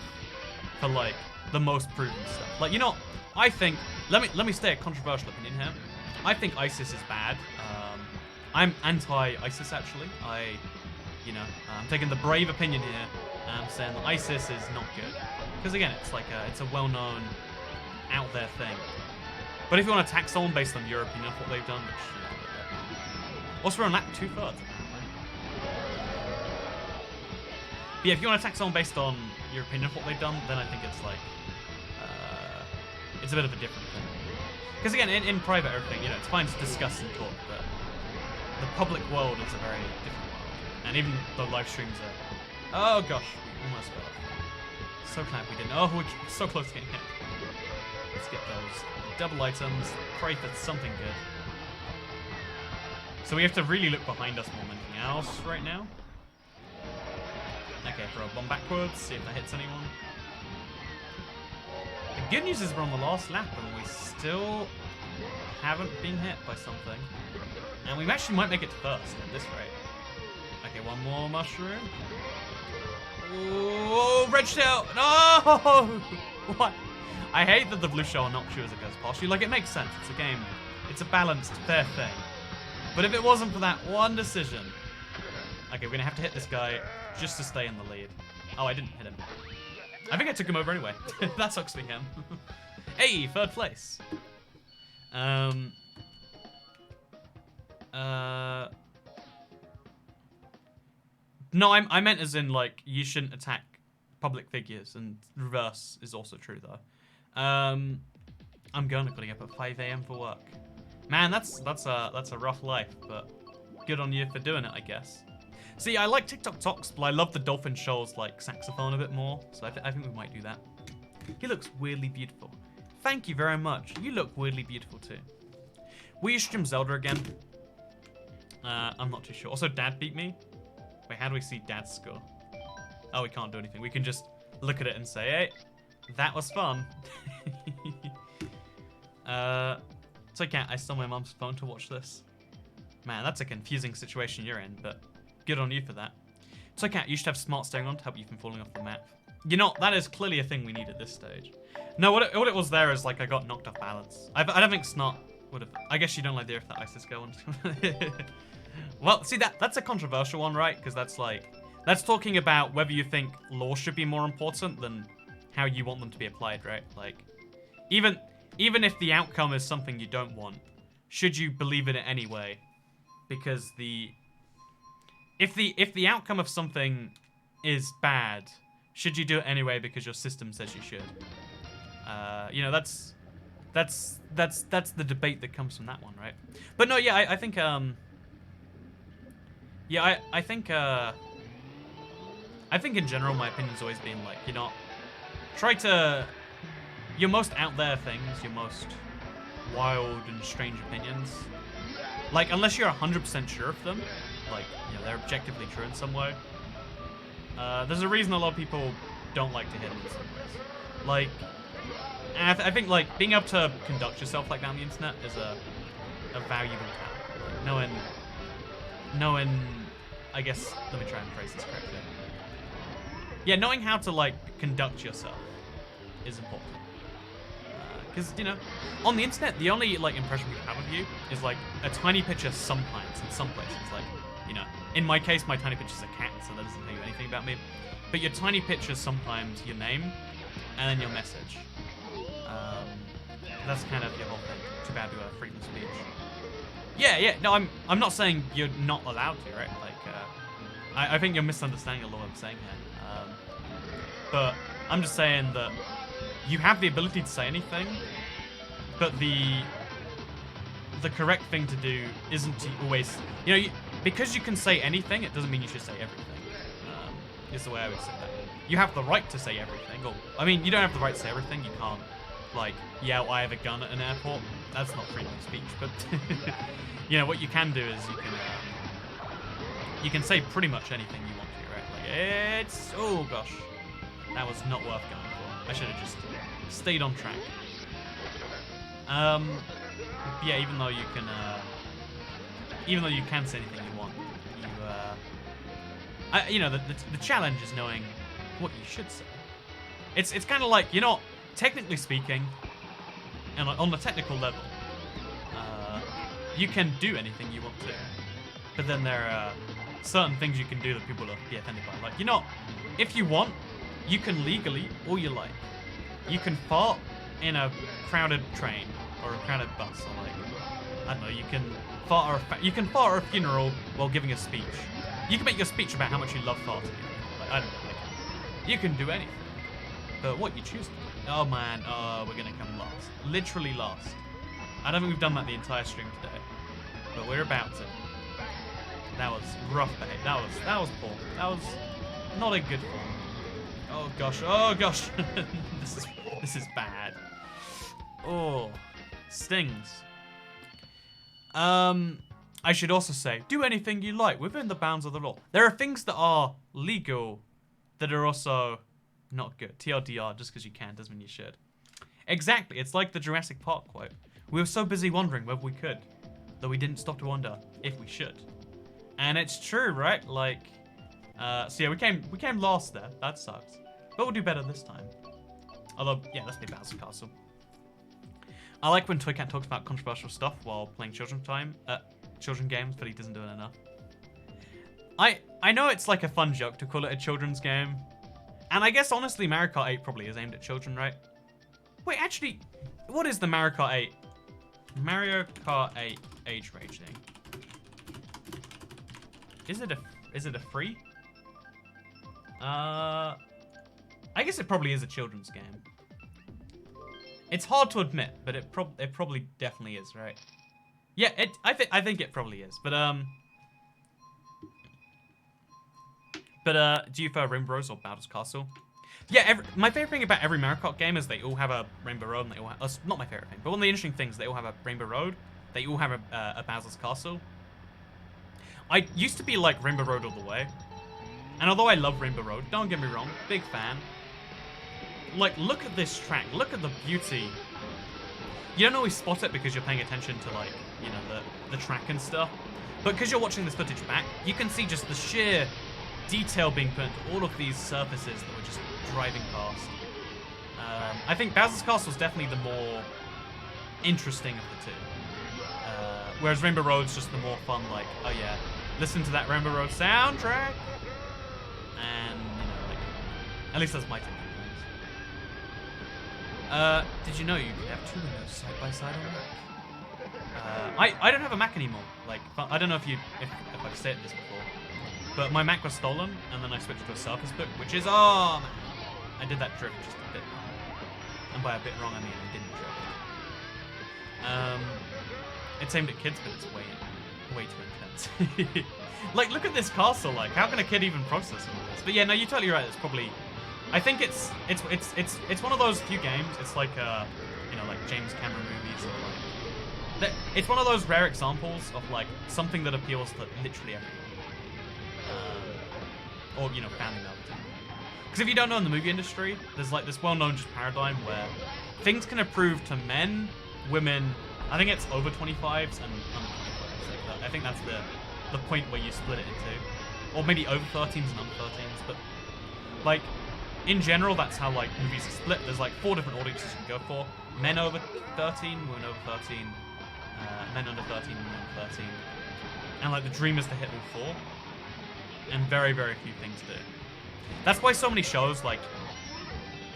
for, like, the most proven stuff. Like, you know, I think, let me state a controversial opinion here. I think ISIS is bad. I'm anti-ISIS, actually. I'm taking the brave opinion here, and I'm saying that ISIS is not good. Because, again, it's like it's a well-known, out there thing. But if you want to attack someone based on your opinion of what they've done, which, also, we're on lap 2/3, apparently. But yeah, if you want to attack someone based on your opinion of what they've done, then I think it's like, it's a bit of a different thing. Because again, in private everything, you know, it's fine to discuss and talk, but the public world is a very different world. And even the live streams are, oh gosh, we almost got off. So glad we didn't. Oh, we're so close to getting hit. Let's get those double items, pray for something good. So we have to really look behind us more than anything else right now. Okay, throw a bomb backwards, see if that hits anyone. The good news is we're on the last lap and we still haven't been hit by something. And we actually might make it to first at this rate. Okay, one more mushroom. Oh, red shell! No! What? I hate that the blue shell knocks you as it goes past you. Like, it makes sense. It's a game. It's a balanced, fair thing. But if it wasn't for that one decision... Okay, we're going to have to hit this guy just to stay in the lead. Oh, I didn't hit him. I think I took him over anyway. That sucks for him. Hey, 3rd place. No, I meant as in, like, you shouldn't attack public figures, and reverse is also true, though. I'm gonna get up at 5 a.m. for work. Man, that's a rough life, but good on you for doing it, I guess. See, I like TikTok Talks, but I love the Dolphin Shoals like saxophone a bit more, so I think we might do that. He looks weirdly beautiful. Thank you very much. You look weirdly beautiful too. Will you stream Zelda again? I'm not too sure. Also, Dad beat me. Wait, how do we see Dad's score? Oh, we can't do anything. We can just look at it and say, hey, that was fun. So I stole my mom's phone to watch this. Man, that's a confusing situation you're in, but good on you for that. So you should have smart steering on to help you from falling off the map. You know, that is clearly a thing we need at this stage. No, what it was there is like I got knocked off balance. I don't think Snot would have. I guess you don't like the Earth that ISIS go on. Well, see, that's a controversial one, right? Because that's talking about whether you think law should be more important than how you want them to be applied, right? Like, even if the outcome is something you don't want, should you believe in it anyway? Because if the outcome of something is bad, should you do it anyway because your system says you should? You know, that's the debate that comes from that one, right? But no, yeah, I think yeah, I think in general my opinion's always been like, you know, try to your most out there things, your most wild and strange opinions. Like, unless you're 100% sure of them, like, you know, they're objectively true in some way. There's a reason a lot of people don't like to hear them in some ways. Like, and I think, like, being able to conduct yourself like that on the internet is a valuable talent. Like, knowing, I guess, let me try and phrase this correctly. Yeah, knowing how to, like, conduct yourself is important. Because, you know, on the internet, the only, like, impression we have of you is, like, a tiny picture sometimes in some places. Like, you know, in my case, my tiny picture's a cat, so that doesn't tell you anything about me. But your tiny picture's sometimes your name, and then your message. That's kind of your whole thing. Too bad we have freedom of speech. Yeah, no, I'm not saying you're not allowed to, right? Like, I think you're misunderstanding a lot of what I'm saying here. But I'm just saying that you have the ability to say anything, but the correct thing to do isn't to always, you know, because you can say anything, it doesn't mean you should say everything. Is the way I would say that. You have the right to say everything. Or, I mean, you don't have the right to say everything. You can't, like, yell, I have a gun at an airport. That's not freedom of speech, but, you know, what you can do is you can say pretty much anything you want to, right? Like, oh gosh, that was not worth going for. I should have just stayed on track. Yeah, even though you can say anything you want, you know, the challenge is knowing what you should say. It's kind of like, you know, technically speaking, and on the technical level, you can do anything you want to, but then there are certain things you can do that people will be offended by. Like, you know, if you want, you can legally, all you like, you can fart in a crowded train or a crowded bus, or like, I don't know, you can fart at a funeral while giving a speech. You can make your speech about how much you love farting. Like, I don't know, like, you can do anything. But what you choose to do. Oh man, we're gonna come last. Literally last. I don't think we've done that the entire stream today, but we're about to. That was rough behavior. That was poor. That was not a good one. Oh gosh, this is bad. Oh, stings. I should also say, do anything you like within the bounds of the law. There are things that are legal that are also not good. TLDR, just because you can doesn't mean you should. Exactly, it's like the Jurassic Park quote. We were so busy wondering whether we could, that we didn't stop to wonder if we should. And it's true, right? Like, so yeah, we came last there. That sucks. But we'll do better this time. Although, yeah, let's be Bowser Castle. I like when Toycat talks about controversial stuff while playing children games, but he doesn't do it enough. I know it's like a fun joke to call it a children's game. And I guess, honestly, Mario Kart 8 probably is aimed at children, right? Wait, actually, what is the Mario Kart 8? Mario Kart 8 age rating. Is it a free? I guess it probably is a children's game. It's hard to admit, but it probably definitely is, right? Yeah, I think it probably is, but do you prefer Rainbow Road or Bowser's Castle? Yeah, my favorite thing about every Mario Kart game is they all have a Rainbow Road, and they all have, not my favorite thing, but one of the interesting things, they all have a Rainbow Road, they all have a Bowser's Castle. I used to be like Rainbow Road all the way, and although I love Rainbow Road, don't get me wrong, big fan. Like, look at this track, look at the beauty. You don't always spot it because you're paying attention to, like, you know, the track and stuff, but because you're watching this footage back, you can see just the sheer detail being put into all of these surfaces that we're just driving past. I think Bowser's Castle is definitely the more interesting of the two. Whereas Rainbow Road's just the more fun, like, oh yeah, listen to that Rainbow Road soundtrack. And, you know, like, at least that's my take on things. Did you know you could have two windows side by side on Mac? I don't have a Mac anymore. Like, I don't know if I've said this before. But my Mac was stolen, and then I switched to a Surface Book, which is, oh man, I did that drift just a bit wrong. And by a bit wrong, I mean I didn't drift. It's aimed at kids, but it's way too intense. Like, look at this castle, like, how can a kid even process all this? But yeah, no, you're totally right, it's probably, I think it's one of those few games, it's like, you know, like James Cameron movies, or like, it's one of those rare examples of, like, something that appeals to literally everyone. Or, you know, family members. Because if you don't know, in the movie industry, there's like this well-known just paradigm where things can approve to men, women, I think it's over 25s and under 25s. Like I think that's the point where you split it into. Or maybe over 13s and under 13s, but like, in general, that's how like movies are split. There's like 4 different audiences you can go for. Men over 13, women over 13, men under 13, women under 13. And like the dream is to hit all 4. And very, very few things do. That's why so many shows, like,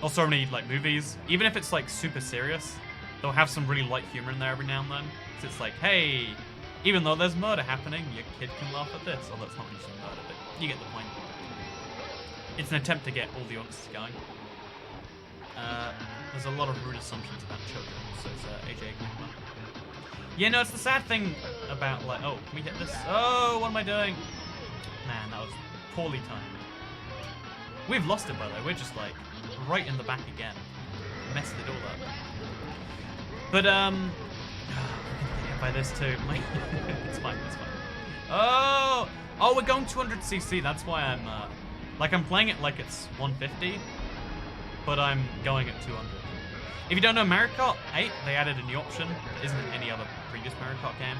or so many, like, movies, even if it's, like, super serious, they'll have some really light humor in there every now and then. Because it's like, hey, even though there's murder happening, your kid can laugh at this. Although it's not really murder, but you get the point. It's an attempt to get all the audiences going. There's a lot of rude assumptions about children, so it's AJ Enigma. Yeah, no, it's the sad thing about, like, oh, can we hit this? Oh, what am I doing? Man, that was poorly timed. We've lost it, by the way. We're just, like, right in the back again. Messed it all up. But, by this too. It's fine, it's fine. Oh, we're going 200cc. That's why I'm, like, I'm playing it like it's 150, but I'm going at 200. If you don't know Mario Kart 8, they added a new option that isn't in any other previous Mario Kart game,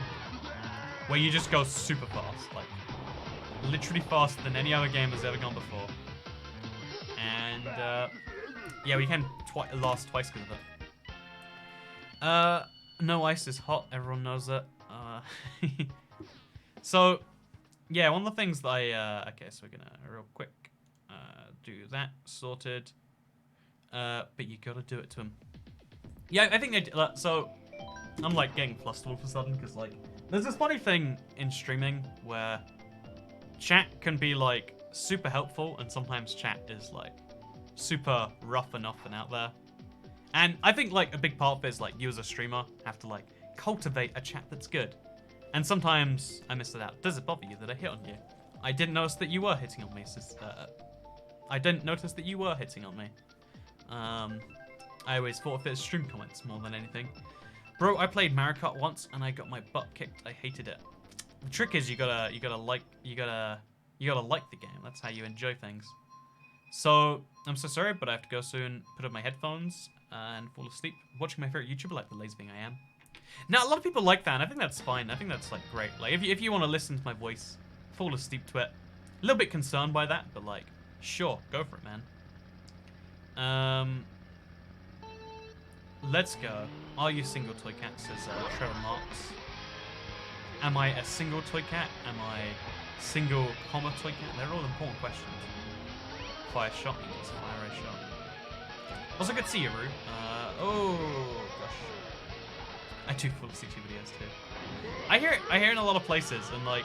where you just go super fast, like, literally faster than any other game has ever gone before. And, yeah, we can last twice because of it. No ice is hot, everyone knows that. So, yeah, one of the things that okay, so we're gonna real quick do that, sorted. But you gotta do it to him. Yeah, I think they did, so, I'm like getting flustered all of a sudden because like, there's this funny thing in streaming where chat can be like super helpful and sometimes chat is like super rough and often out there. And I think like a big part of it is like you as a streamer have to like cultivate a chat that's good. And sometimes I miss it out. Does it bother you that I hit on you? I didn't notice that you were hitting on me. I didn't notice that you were hitting on me. I always thought of it as stream comments more than anything. Bro, I played Mario Kart once and I got my butt kicked. I hated it. The trick is you gotta like the game. That's how you enjoy things. So I'm so sorry, but I have to go soon. Put up my headphones and fall asleep watching my favorite YouTuber, like the lazy thing I am. Now a lot of people like that, and I think that's fine. I think that's like great. Like if you want to listen to my voice, fall asleep to it. A little bit concerned by that, but like, sure, go for it, man. Let's go. Are you single, Toy Cat? Says Trevor Marks. Am I a single toy cat? Am I single, comma, toy cat? They're all important questions. Fire shot equals fire ray shot. Also, good to see you, Rue. Oh gosh. I do full CT videos too. I hear it in a lot of places, and like,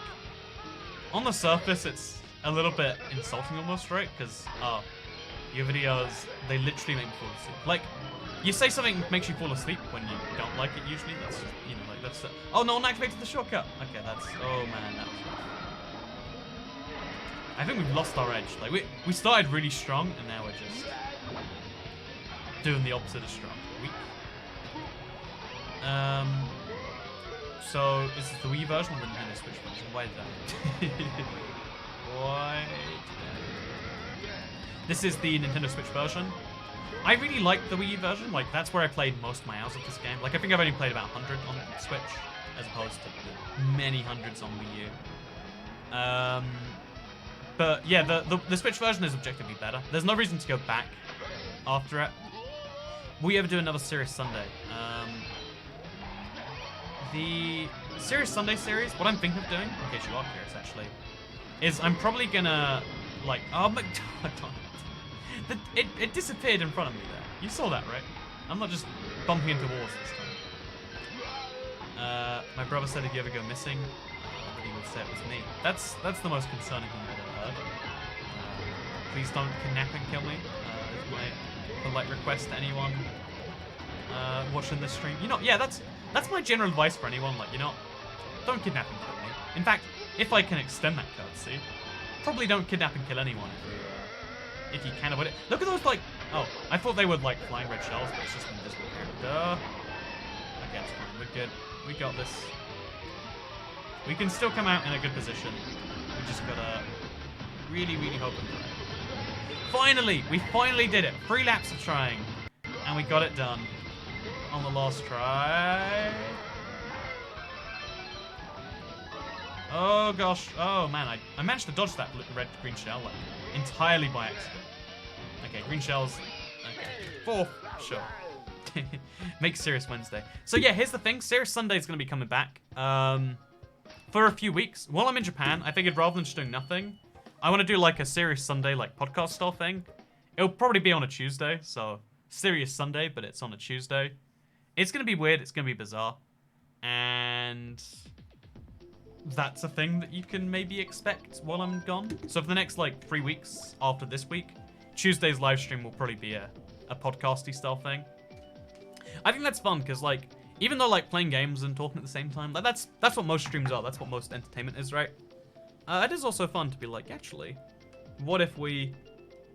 on the surface, it's a little bit insulting almost, right? Because your videos, they literally make me fall asleep. Like, You say something makes you fall asleep when you don't like it usually. That's just, you know, like that's... oh, no one activated the shortcut. Okay, that's... oh, man, that was rough. I think we've lost our edge. Like, we started really strong, and now we're just doing the opposite of strong. Weak. So, is this the Wii version or the Nintendo Switch version? Why did that? Why did that? This is the Nintendo Switch version. I really like the Wii U version. Like, that's where I played most of my hours of this game. Like, I think I've only played about 100 on Switch, as opposed to many hundreds on Wii U. But yeah, the Switch version is objectively better. There's no reason to go back after it. Will we ever do another Serious Sunday? The Serious Sunday series, what I'm thinking of doing, in case you are curious actually, is I'm probably gonna, like, oh my god, it disappeared in front of me there. You saw that, right? I'm not just bumping into walls this time. My brother said if you ever go missing, that he would say it was me. That's the most concerning thing I've ever heard. Please don't kidnap and kill me. Is my polite request to anyone watching this stream. You know, yeah, that's my general advice for anyone. Like, you know, don't kidnap and kill me. In fact, if I can extend that cutscene, probably don't kidnap and kill anyone if you can avoid it. Look at those, like, oh, I thought they were like flying red shells, but it's just invisible character. Okay, it's fine. We're good. We got this. We can still come out in a good position. We just gotta really, really hope and pray. Finally! We finally did it! 3 laps of trying. And we got it done. On the last try. Oh gosh. Oh man, I managed to dodge that red-green shell like, entirely by accident. Okay, green shells. Okay. 4th. Sure. Make Serious Wednesday. So yeah, here's the thing. Serious Sunday is going to be coming back. For a few weeks. While I'm in Japan, I figured rather than just doing nothing, I want to do like a Serious Sunday, like podcast style thing. It'll probably be on a Tuesday, so Serious Sunday, but it's on a Tuesday. It's going to be weird, it's going to be bizarre. And that's a thing that you can maybe expect while I'm gone. So for the next like 3 weeks after this week, Tuesday's live stream will probably be a podcasty style thing. I think that's fun because like, even though like playing games and talking at the same time, like that's what most streams are. That's what most entertainment is, right? It is also fun to be like, actually, what if we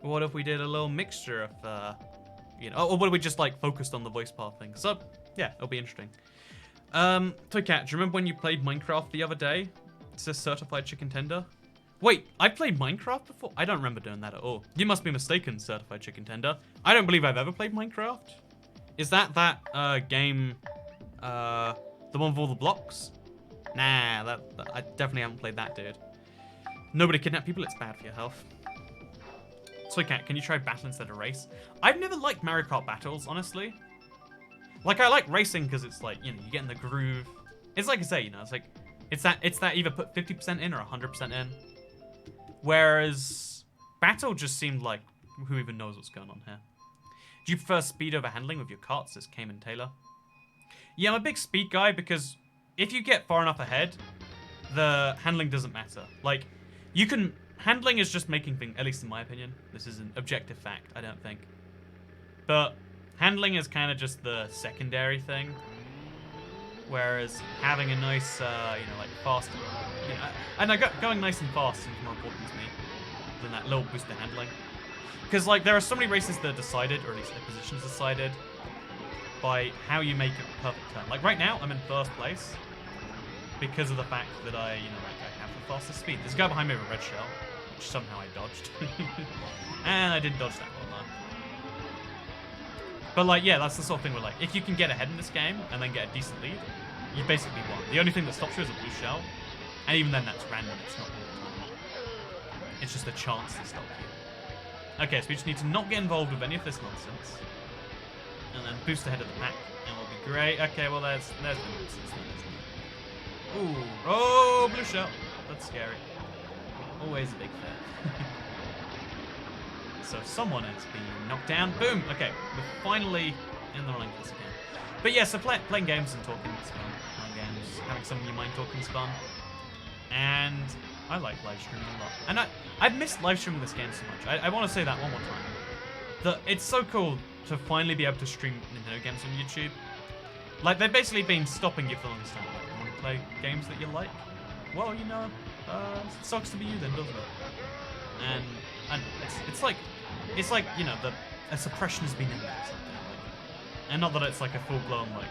did a little mixture of, you know, or what if we just like focused on the voice part thing? So yeah, it'll be interesting. Toy Cat, do you remember when you played Minecraft the other day? It says certified chicken tender. Wait, I played Minecraft before? I don't remember doing that at all. You must be mistaken, certified chicken tender. I don't believe I've ever played Minecraft. Is that game, the one with all the blocks? Nah, I definitely haven't played that, dude. Nobody kidnap people, it's bad for your health. Toy Cat, can you try battle instead of race? I've never liked Mario Kart battles, honestly. Like, I like racing because it's like, you know, you get in the groove. It's like I say, you know, it's like, it's that either put 50% in or 100% in. Whereas battle just seemed like, who even knows what's going on here? Do you prefer speed over handling with your kart, says Cayman Taylor? Yeah, I'm a big speed guy because if you get far enough ahead, the handling doesn't matter. Like, you can... Handling is just making things, at least in my opinion. This is an objective fact, I don't think. But handling is kind of just the secondary thing. Whereas having a nice, you know, like fast... You know, and going nice and fast seems more important to me than that little boost to handling. Because, like, there are so many races that are decided, or at least their positions decided, by how you make a perfect turn. Like, right now, I'm in first place because of the fact that I, you know, like, I have the fastest speed. There's a guy behind me with a red shell, which somehow I dodged. And I didn't dodge that well, no. But, like, yeah, that's the sort of thing where, like, if you can get ahead in this game and then get a decent lead, you basically won. The only thing that stops you is a blue shell, and even then, that's random. It's not all the time. It's just a chance to stop you. Okay, so we just need to not get involved with any of this nonsense. And then boost ahead of the pack, and we'll be great. Okay, well, there's the nonsense. Ooh. Oh, blue shell. That's scary. Always a big fan. So someone is being knocked down. Boom. Okay, we're finally in the running for this again. But yeah, so playing games and talking is fun. Playing games, having some of your mind talking is fun. And I like live streaming a lot. And I've missed live streaming this game so much. I want to say that one more time. It's so cool to finally be able to stream Nintendo games on YouTube. Like, they've basically been stopping you for the longest time. Like, you want to play games that you like? Well, you know, it sucks to be you then, doesn't it? And it's like, you know, a suppression has been in there or something. Like, and not that it's like a full-blown, like,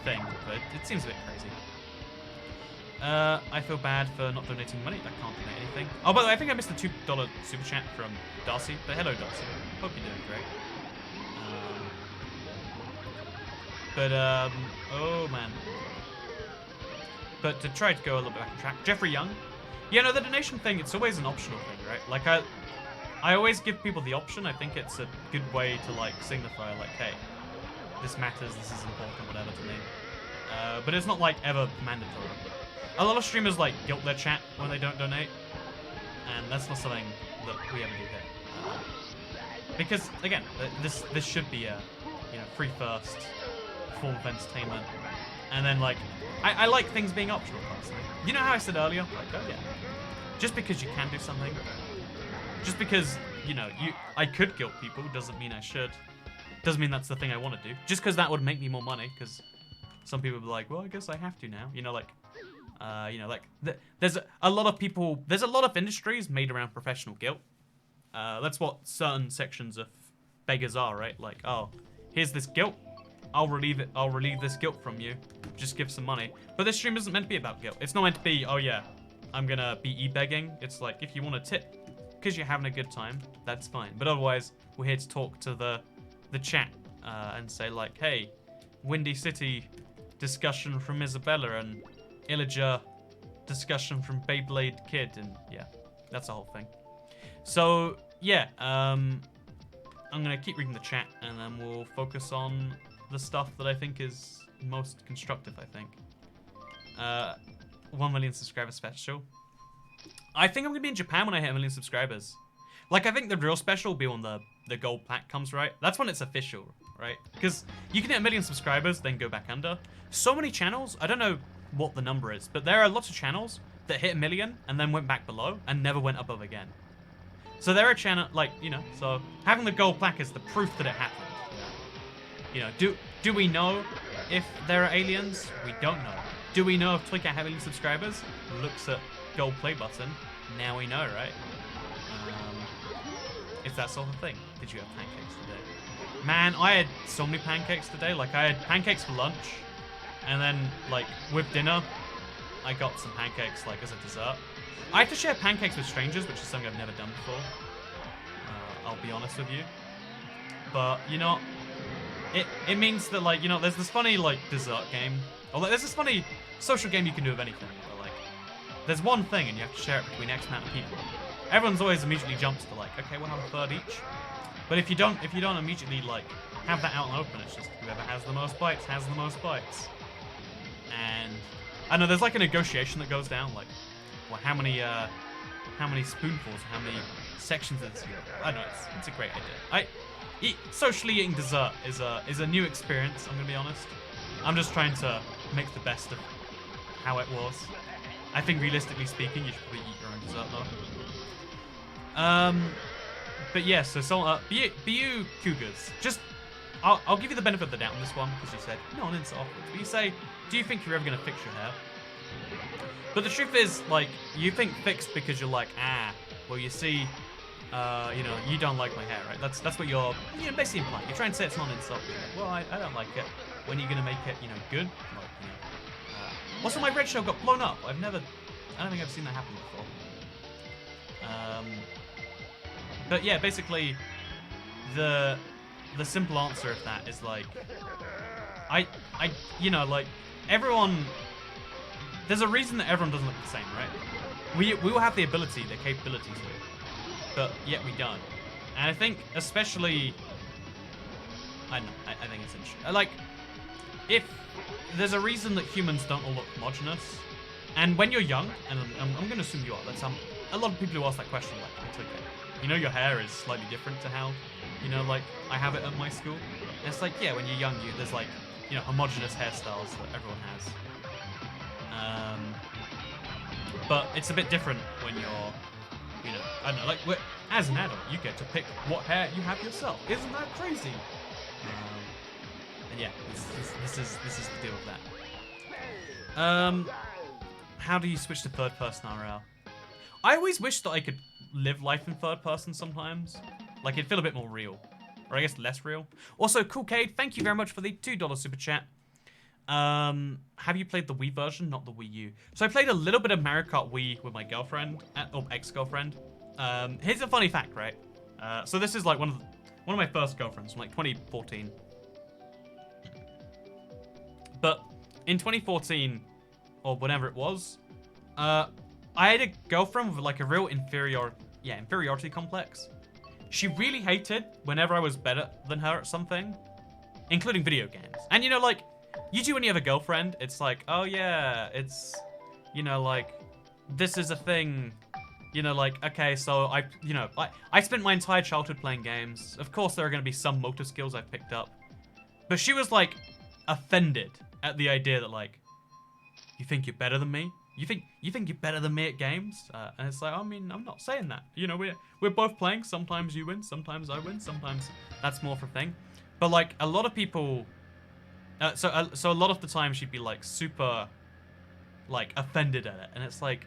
thing, but it seems a bit crazy. I feel bad for not donating money. I can't donate anything. Oh, by the way, I think I missed the $2 super chat from Darcy. But hello, Darcy. Hope you're doing great. Oh man. But to try to go a little bit back on track, Jeffrey Young. Yeah, no, the donation thing, it's always an optional thing, right? Like, I always give people the option. I think it's a good way to, like, signify, like, hey, this matters, this is important, whatever to me. But it's not, like, ever mandatory. A lot of streamers, like, guilt their chat when they don't donate. And that's not something that we ever do here. Because, again, this should be a, you know, free first form of entertainment. And then, like, I like things being optional, personally. You know how I said earlier? Like, oh, yeah. Just because you can do something, just because, you know, I could guilt people doesn't mean I should. Doesn't mean that's the thing I want to do. Just because that would make me more money, because some people be like, well, I guess I have to now. You know, like, there's a lot of people, there's a lot of industries made around professional guilt. That's what certain sections of beggars are, right? Like, oh, here's this guilt. I'll relieve this guilt from you. Just give some money. But this stream isn't meant to be about guilt. It's not meant to be, oh yeah, I'm gonna be e-begging. It's like, if you want to tip because you're having a good time, that's fine. But otherwise, we're here to talk to the chat and say like, hey, Windy City discussion from Isabella and Illager discussion from Beyblade Kid, and yeah, that's the whole thing. So yeah, I'm gonna keep reading the chat and then we'll focus on the stuff that I think is most constructive. I think 1 million subscriber special. I think I'm gonna be in Japan when I hit 1 million subscribers. Like, I think the real special will be when the gold plaque comes, right? That's when it's official, right? Because you can hit 1 million subscribers, then go back under. So many channels, I don't know what the number is, but there are lots of channels that hit 1 million and then went back below and never went above again. So there are channels, like, you know, so having the gold plaque is the proof that it happened. You know, do we know if there are aliens? We don't know. Do we know if Toycat have 1 million subscribers? Looks at gold play button. Now we know, right? It's that sort of thing. Did you have pancakes today? Man, I had so many pancakes today. Like, I had pancakes for lunch, and then, like, with dinner, I got some pancakes, like, as a dessert. I have to share pancakes with strangers, which is something I've never done before. I'll be honest with you. But, you know, it means that, like, you know, there's this funny, like, dessert game. Or there's this funny social game you can do with anything. Where, like, there's one thing and you have to share it between X amount of people. Everyone's always immediately jumps to, like, okay, we'll have a third each. But if you don't immediately, like, have that out and open, it's just whoever has the most bites has the most bites. And I know there's, like, a negotiation that goes down, like, well, how many spoonfuls, how many sections of this? I know, it's a great idea. Socially eating dessert is a new experience, I'm gonna be honest. I'm just trying to make the best of how it was. I think realistically speaking, you should probably eat your own dessert though. But yeah, so BU Cougars, just I'll give you the benefit of the doubt on this one because you said no on insert offers. But you say, do you think you're ever gonna fix your hair? But the truth is, like, you think fixed because you're like, well, you see, you know, you don't like my hair, right? That's what you're basically implying. You're trying to say it's not an insult. You're like, well, I don't like it. When are you gonna make it, you know, good? Like, you know, also my red shell got blown up. I don't think I've seen that happen before. But yeah, basically, the simple answer of that is like, you know, like, everyone. There's a reason that everyone doesn't look the same, right? We will have the ability, the capability to, but yet we don't. And I think, especially, I don't know, I think it's interesting. Like, if there's a reason that humans don't all look homogenous, and when you're young, and I'm going to assume you are, that's a lot of people who ask that question, like, it's okay. You know, your hair is slightly different to how, you know, like, I have it at my school. And it's like, yeah, when you're young, there's like, you know, homogenous hairstyles that everyone has. But it's a bit different when you're, You know, I don't know, like, as an adult, you get to pick what hair you have yourself. Isn't that crazy? And yeah, this is the deal with that. How do you switch to third person RL? I always wish that I could live life in third person sometimes. Like, it'd feel a bit more real. Or I guess less real. Also, Cool Cade, thank you very much for the $2 super chat. Have you played the Wii version, not the Wii U? So I played a little bit of Mario Kart Wii with my girlfriend, or ex-girlfriend. Here's a funny fact, right? So this is like one of my first girlfriends from like 2014. But in 2014, or whenever it was, I had a girlfriend with like a real inferiority complex. She really hated whenever I was better than her at something, including video games. And you know, like, usually when you have a girlfriend, it's like, oh yeah, it's, you know, like, this is a thing. You know, like, okay, so I spent my entire childhood playing games. Of course, there are going to be some motor skills I've picked up. But she was, like, offended at the idea that, like, you think you're better than me? You think you're better than me at games? And it's like, I mean, I'm not saying that. You know, we're both playing. Sometimes you win, sometimes I win, sometimes that's more of a thing. But, like, a lot of people... So a lot of the time she'd be, like, super, like, offended at it. And it's like...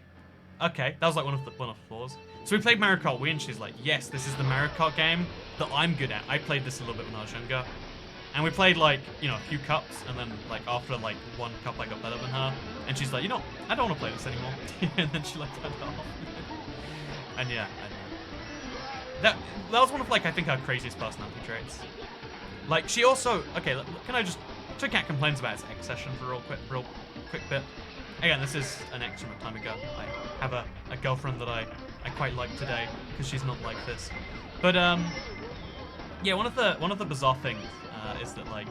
Okay, that was like one of the flaws. So we played Mario Kart Wii, and she's like, yes, this is the Mario Kart game that I'm good at. I played this a little bit when I was younger. And we played like, you know, a few cups, and then like after like one cup I got better than her. And she's like, you know, I don't want to play this anymore. And then she like turned it off. And yeah, that was one of like, I think, our craziest personality traits. Like, she also, okay, can I just, Cat complains about his X session for a real quick bit. Again, this is an X from a time ago. I have a girlfriend that I quite like today because she's not like this. But yeah, one of the bizarre things is that like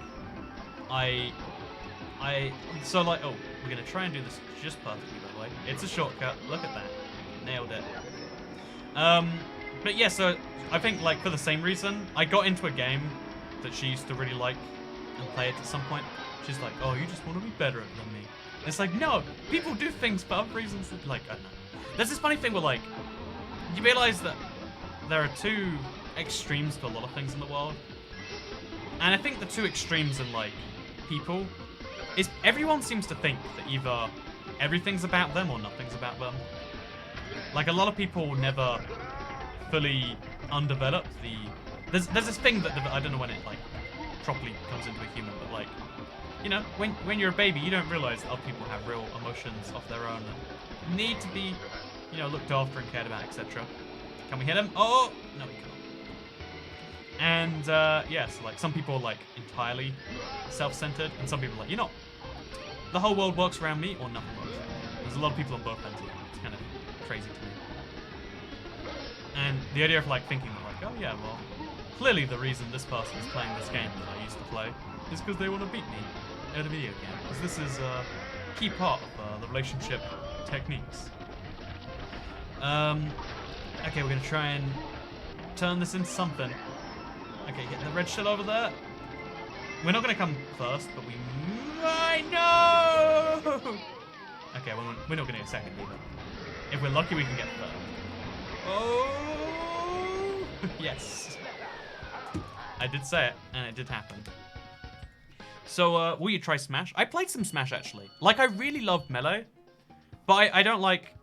so like, oh, we're gonna try and do this just perfectly, by the way. It's a shortcut. Look at that, nailed it. But yeah, so I think like for the same reason, I got into a game that she used to really like and play it at some point. She's like, oh, you just want to be better than me. It's like, no, people do things for other reasons that, like, I don't know. There's this funny thing where, like, you realize that there are two extremes to a lot of things in the world. And I think the two extremes in, like, people is everyone seems to think that either everything's about them or nothing's about them. Like, a lot of people never fully undevelop the... There's this thing that, I don't know when it, like, properly comes into a human, but, like, you know, when you're a baby, you don't realize that other people have real emotions of their own and need to be, you know, looked after and cared about, etc. Can we hit him? Oh, no, we can't. And yeah, so like some people are like entirely self-centered, and some people are like, you know, the whole world works around me, or nothing works around me. There's a lot of people on both ends. It's kind of crazy to me. And the idea of like thinking like, oh yeah, well, clearly the reason this person is playing this game that I used to play is because they want to beat me at a video game. Because this is a key part of the relationship techniques. Okay, we're gonna try and turn this into something. Okay, get the red shell over there. We're not gonna come first, but we might. No! Okay, well, we're not gonna get second either. If we're lucky, we can get third. Oh! Yes. I did say it, and it did happen. So, will you try Smash? I played some Smash, actually. Like, I really loved Melee, but I don't like...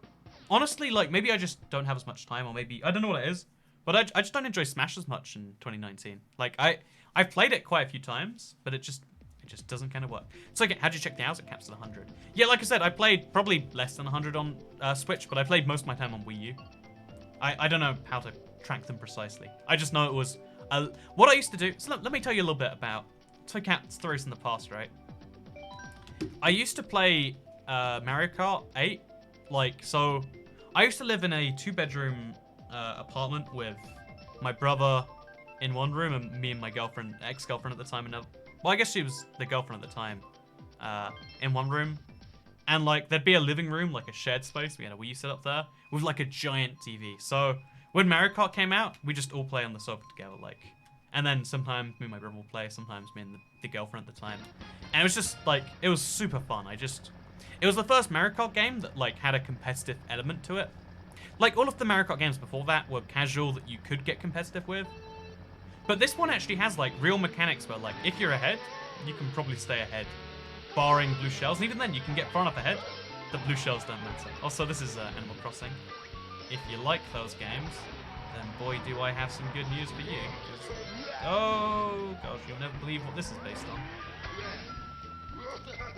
Honestly, like, maybe I just don't have as much time, or maybe... I don't know what it is, but I just don't enjoy Smash as much in 2019. Like, I've played it quite a few times, but it just doesn't kind of work. So, okay, how'd you check the hours? It caps at 100. Yeah, like I said, I played probably less than 100 on Switch, but I played most of my time on Wii U. I don't know how to track them precisely. I just know it was... what I used to do... So let me tell you a little bit about... Toycat's stories in the past, right? I used to play Mario Kart 8. Like, so... I used to live in a 2-bedroom apartment with my brother in one room and me and my girlfriend, ex-girlfriend at the time, well, I guess she was the girlfriend at the time, in one room. And, like, there'd be a living room, like a shared space. We had a Wii U set up there with, like, a giant TV. So, when Mario Kart came out, we just all play on the sofa together, like... And then sometimes me and my brother will play, sometimes me and the girlfriend at the time. And it was just, like, it was super fun. It was the first Mario Kart game that, like, had a competitive element to it. Like, all of the Mario Kart games before that were casual that you could get competitive with. But this one actually has, like, real mechanics where, like, if you're ahead, you can probably stay ahead, barring blue shells. And even then, you can get far enough ahead that blue shells don't matter. Also, this is Animal Crossing. If you like those games, then boy, do I have some good news for you. Oh, gosh, you'll never believe what this is based on.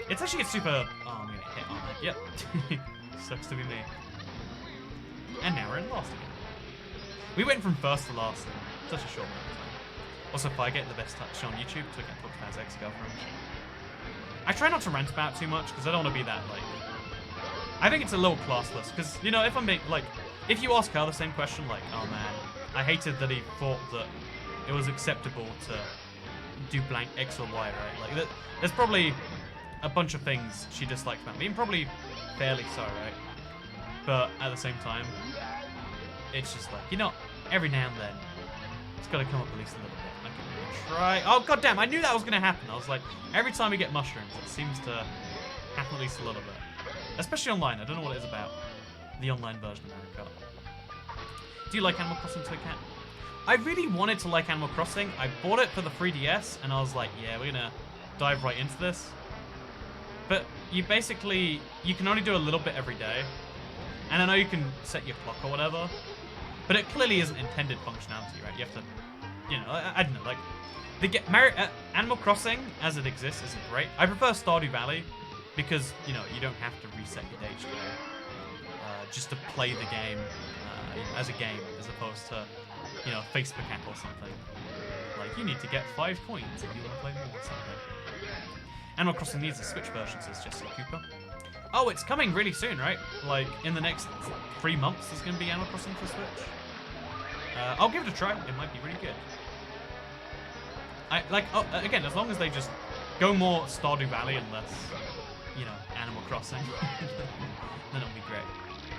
It's actually a super... Oh, I'm gonna hit on that. Yep. Sucks to be me. And now we're in last again. We went from first to last in such a short amount of time. Also, Firegate, the best touch on YouTube, took it talked about his ex-girlfriend. I try not to rant about it too much, because I don't want to be that, like... I think it's a little classless, because, you know, if I'm being, like... If you ask her the same question, like, oh man, I hated that he thought that it was acceptable to do blank X or Y, right? Like, there's probably a bunch of things she disliked about me, and probably fairly so, right? But at the same time, it's just like, you know, every now and then, it's got to come up at least a little bit. I can really try. Oh, goddamn, I knew that was going to happen. I was like, every time we get mushrooms, it seems to happen at least a little bit. Especially online. I don't know what it is about the online version of Mario Kart. Do you like Animal Crossing, Toy Cat? I really wanted to like Animal Crossing. I bought it for the 3DS, and I was like, yeah, we're going to dive right into this. But you basically, you can only do a little bit every day. And I know you can set your clock or whatever, but it clearly isn't intended functionality, right? You have to, you know, I don't know, like, Animal Crossing, as it exists, isn't great. I prefer Stardew Valley, because, you know, you don't have to reset your day each day, just to play the game as a game, as opposed to, you know, Facebook app or something. Like, you need to get 5 coins if you want to play more or something. Animal Crossing needs a Switch version, says Jesse Cooper. Oh, it's coming really soon, right? Like, in the next 3 months, there's going to be Animal Crossing for Switch. I'll give it a try. It might be really good. Again, as long as they just go more Stardew Valley and less, you know, Animal Crossing, then it'll be great.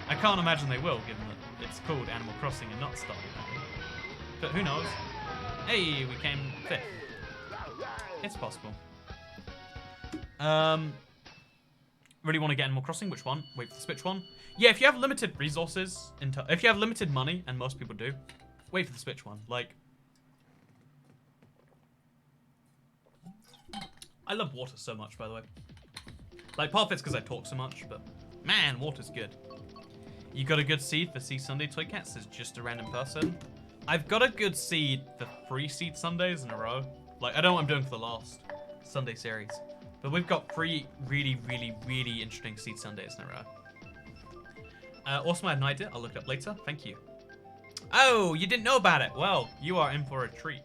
I can't imagine they will, given that it's called Animal Crossing and not Stardew Valley. But who knows? Hey, we came 5th. It's possible. Really want to get Animal Crossing? Which one? Wait for the Switch one? Yeah, if you have limited resources, if you have limited money, and most people do, wait for the Switch one. Like, I love water so much, by the way. Like, part of it's because I talk so much, but man, water's good. You got a good seed for Seed Sunday, Toy Cat? Says just a random person. I've got a good seed for 3 Seed Sundays in a row. Like, I don't know what I'm doing for the last Sunday series. But we've got 3 really, really, really interesting Seed Sundays in a row. Also, I had an idea. I'll look it up later. Thank you. Oh, you didn't know about it. Well, you are in for a treat.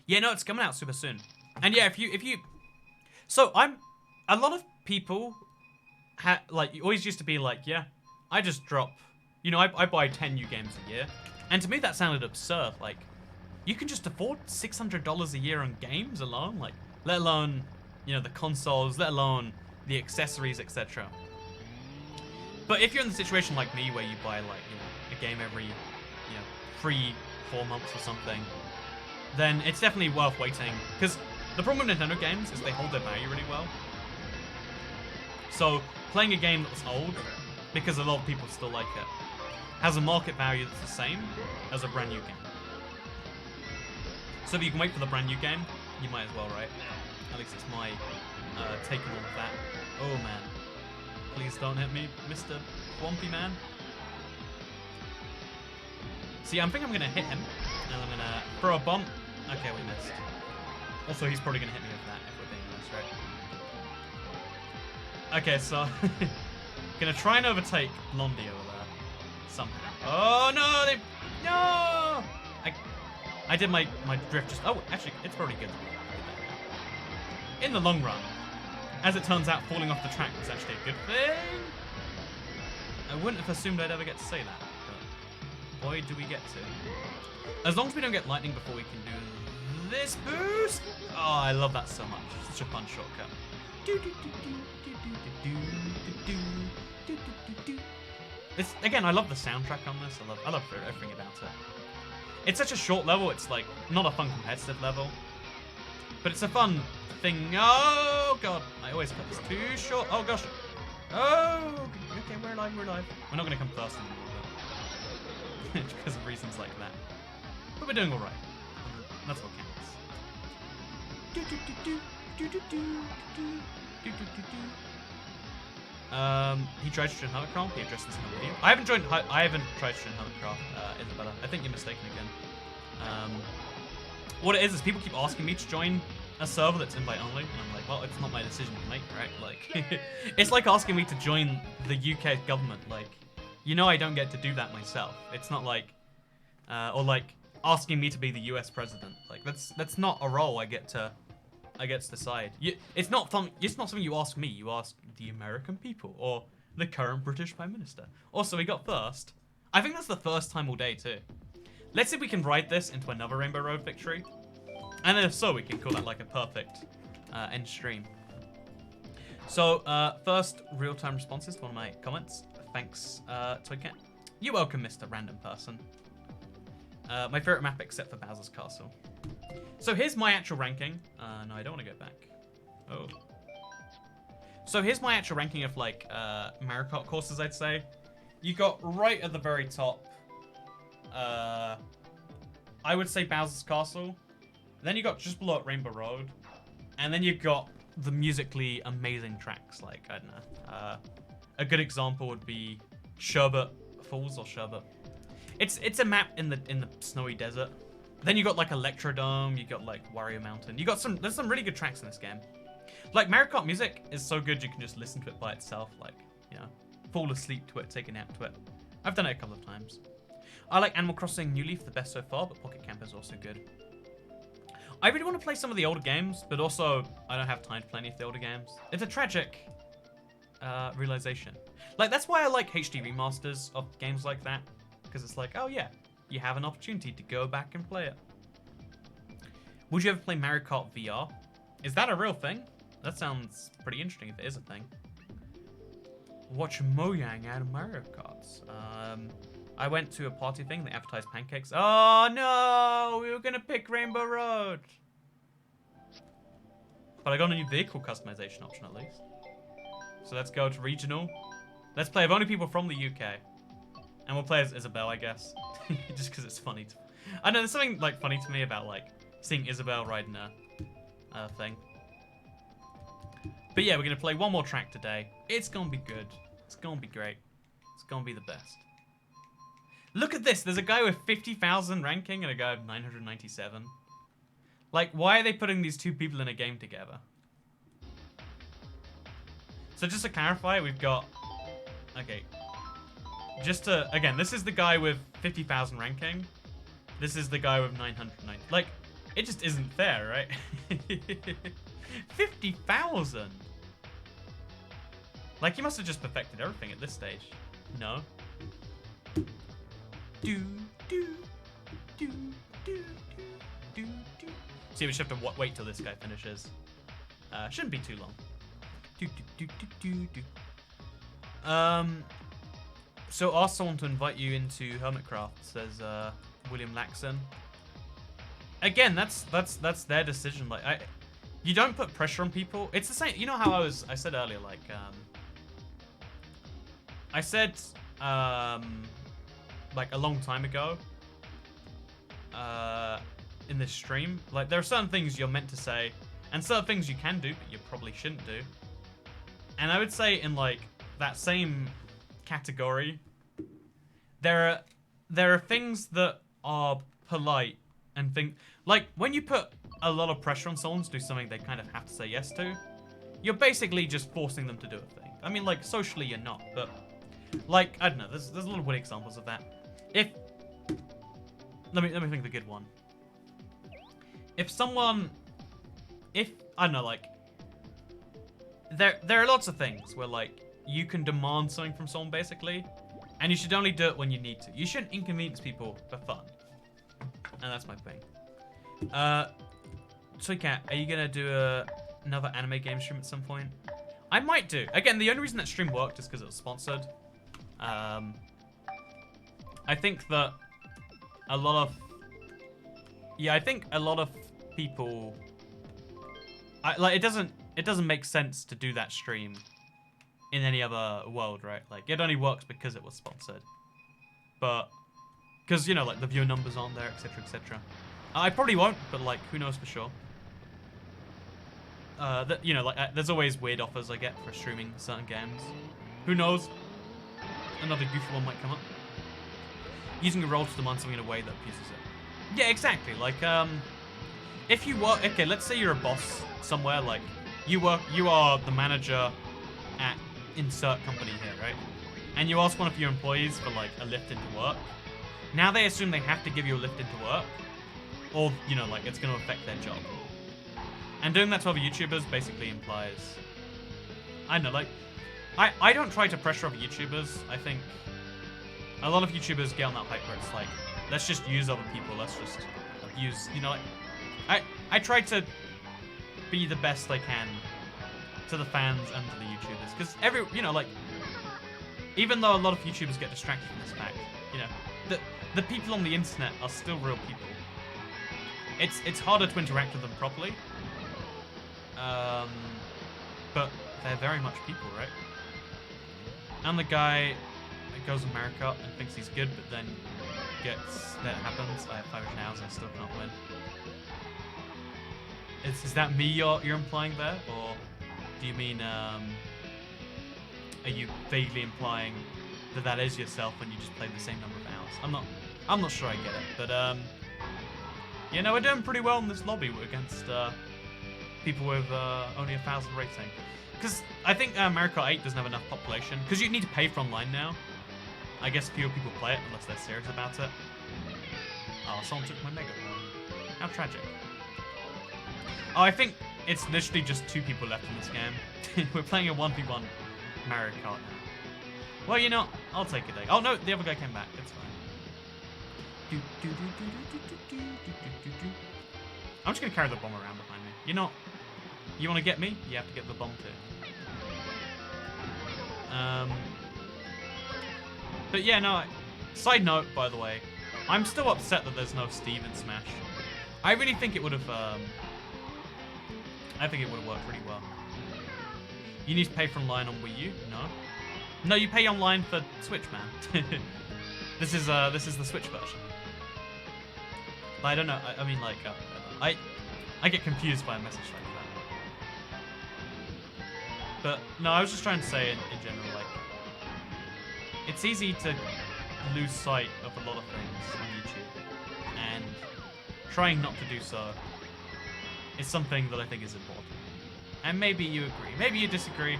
Yeah, no, it's coming out super soon. And yeah, if you... So, a lot of people, like, always used to be like, yeah, I just drop... You know, I buy 10 new games a year. And to me, that sounded absurd. Like, you can just afford $600 a year on games alone. Like, let alone... You know, the consoles, let alone the accessories, etc. But if you're in the situation like me, where you buy, like, you know, a game every, you know, 3-4 months or something, then it's definitely worth waiting. Because the problem with Nintendo games is they hold their value really well. So playing a game that's old, because a lot of people still like it, has a market value that's the same as a brand new game. So if you can wait for the brand new game, you might as well, right? At least it's my take on all of that. Oh man. Please don't hit me, Mr. Swampy Man. See, I think I'm gonna hit him, and I'm gonna throw a bomb. Okay, we missed. Also, he's probably gonna hit me with that, if we're being honest, right? Okay, so... gonna try and overtake Blondie over there. Somehow. Oh no, no! I did my drift just... Oh, actually, it's probably good. In the long run, as it turns out, falling off the track was actually a good thing. I wouldn't have assumed I'd ever get to say that, but boy, do we get to. As long as we don't get lightning before we can do this boost. Oh, I love that so much. Such a fun shortcut. It's, again, I love the soundtrack on this. I love everything about it. It's such a short level. It's like not a fun competitive level, but it's a fun thing. Oh god, I always cut this too short. Oh gosh. Oh, okay, we're alive. We're not gonna come first anymore. because of reasons like that. But we're doing all right. That's what counts. He tried to join Hovercraft. He addressed this in a video. I haven't tried to join Hovercraft, Isabella. I think you're mistaken again. What it is people keep asking me to join a server that's invite only, and I'm like, well, it's not my decision to make, right? Like, it's like asking me to join the UK government. Like, you know, I don't get to do that myself. It's not like, or like asking me to be the US president. Like, that's not a role I get to decide. It's not something you ask me. You ask the American people or the current British Prime Minister. Also, we got first. I think that's the first time all day too. Let's see if we can ride this into another Rainbow Road victory. And if so, we can call that like a perfect end stream. So, first real-time responses to one of my comments. Thanks, Toycat. You're welcome, Mr. Random Person. My favorite map except for Bowser's Castle. So here's my actual ranking. No, I don't want to go back. Oh. So here's my actual ranking of like Mario Kart courses, I'd say. You got right at the very top. I would say Bowser's Castle. Then you got just below it Rainbow Road. And then you've got the musically amazing tracks. Like, I don't know. A good example would be Sherbet Falls or Sherbet. It's a map in the snowy desert. Then you got like Electrodome, you got like Wario Mountain. There's some really good tracks in this game. Like Mario Kart music is so good you can just listen to it by itself, like, you know, fall asleep to it, take a nap to it. I've done it a couple of times. I like Animal Crossing New Leaf the best so far, but Pocket Camp is also good. I really want to play some of the older games, but also I don't have time to play any of the older games. It's a tragic realization. Like, that's why I like HD remasters of games like that. Because it's like, oh yeah, you have an opportunity to go back and play it. Would you ever play Mario Kart VR? Is that a real thing? That sounds pretty interesting if it is a thing. Watch Mojang out of Mario Karts. I went to a party thing, they advertised pancakes. Oh no, we were gonna pick Rainbow Road. But I got a new vehicle customization option at least. So let's go to regional. Let's play with only people from the UK. And we'll play as Isabelle, I guess. Just because it's funny. I know, there's something like funny to me about like seeing Isabelle riding a thing. But yeah, we're going to play one more track today. It's going to be good. It's going to be great. It's going to be the best. Look at this. There's a guy with 50,000 ranking and a guy with 997. Like, why are they putting these two people in a game together? So just to clarify, we've got... Okay. Just to... Again, this is the guy with 50,000 ranking. This is the guy with 990. Like, it just isn't fair, right? 50,000! Like, he must have just perfected everything at this stage. No. Do, do, do, do, do, do. See, we should have to wait till this guy finishes. Shouldn't be too long. Do, do, do, do, do, do. So ask someone to invite you into Hermitcraft, says William Laxon. Again, that's their decision. Like, you don't put pressure on people. It's the same. You know how I said earlier, like, I said, like a long time ago, in this stream, like there are certain things you're meant to say, and certain things you can do, but you probably shouldn't do. And I would say in like that same category, there are things that are polite and like when you put a lot of pressure on someone to do something they kind of have to say yes to, you're basically just forcing them to do a thing. I mean, like socially you're not, but like I don't know. There's a lot of good examples of that. Let me think of a good one. If I don't know, like there are lots of things where like you can demand something from someone basically, and you should only do it when you need to. You shouldn't inconvenience people for fun, and that's my thing. Toycat, are you gonna do another anime game stream at some point? I might do. Again, the only reason that stream worked is because it was sponsored. I think that a lot of people, like it doesn't make sense to do that stream in any other world, right? Like it only works because it was sponsored. But Because, you know, like, the viewer numbers aren't there, etc, etc. I probably won't, but, like, who knows for sure. You know, like, there's always weird offers I get for streaming certain games. Who knows? Another goofy one might come up. Using a role to demand something in a way that abuses it. Yeah, exactly. Like, if you work... Okay, let's say you're a boss somewhere, like, you are the manager at insert company here, right? And you ask one of your employees for, like, a lift into work. Now they assume they have to give you a lift into work. Or, you know, like, it's going to affect their job. And doing that to other YouTubers basically implies... I don't know, like... I don't try to pressure other YouTubers. I think a lot of YouTubers get on that hype where it's like, let's just use other people, let's just use, you know, like... I try to be the best I can to the fans and to the YouTubers. Because you know, like... Even though a lot of YouTubers get distracted from this fact, you know, the people on the internet are still real people. It's harder to interact with them properly. But they're very much people, right? And the guy that goes to America and thinks he's good, but then that happens. I have 500 hours and I still can't win. Is that me you're implying there? Or do you mean, are you vaguely implying that is yourself when you just played the same number of hours? I'm not sure I get it, but, you know, we're doing pretty well in this lobby against, people with, only 1,000 rating. Because I think America 8 doesn't have enough population. Because you need to pay for online now. I guess fewer people play it unless they're serious about it. Oh, someone took my mega one. How tragic. Oh, I think it's literally just 2 people left in this game. We're playing a 1v1 Mario Kart now. Well, you know, I'll take a day. Oh no, the other guy came back. It's fine. I'm just gonna carry the bomb around behind me. You know, you want to get me? You have to get the bomb too. But yeah, no. Side note, by the way, I'm still upset that there's no Steve in Smash. I really think it would have. I think it would have worked really well. You need to pay for online on Wii U? No. No, you pay online for Switch, man. This is the Switch version. I don't know. I mean, like, I get confused by a message like that. But no, I was just trying to say in general, like, it's easy to lose sight of a lot of things on YouTube, and trying not to do so is something that I think is important. And maybe you agree, maybe you disagree,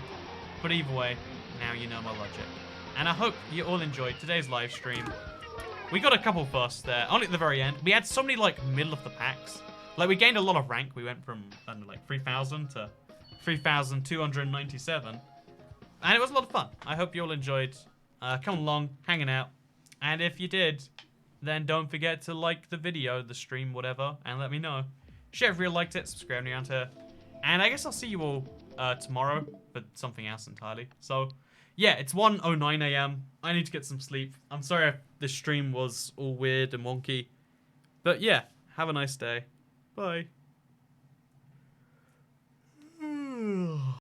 but either way, now you know my logic. And I hope you all enjoyed today's live stream. We got a couple firsts there, only at the very end. We had so many, like, middle of the packs. Like, we gained a lot of rank. We went from, I don't know, like, 3,000 to 3,297. And it was a lot of fun. I hope you all enjoyed coming along, hanging out. And if you did, then don't forget to like the video, the stream, whatever, and let me know. Share if you liked it, subscribe if you're around here. And I guess I'll see you all tomorrow for something else entirely. So, yeah, it's 1:09 AM. I need to get some sleep. I'm sorry if this stream was all weird and wonky. But yeah, have a nice day. Bye.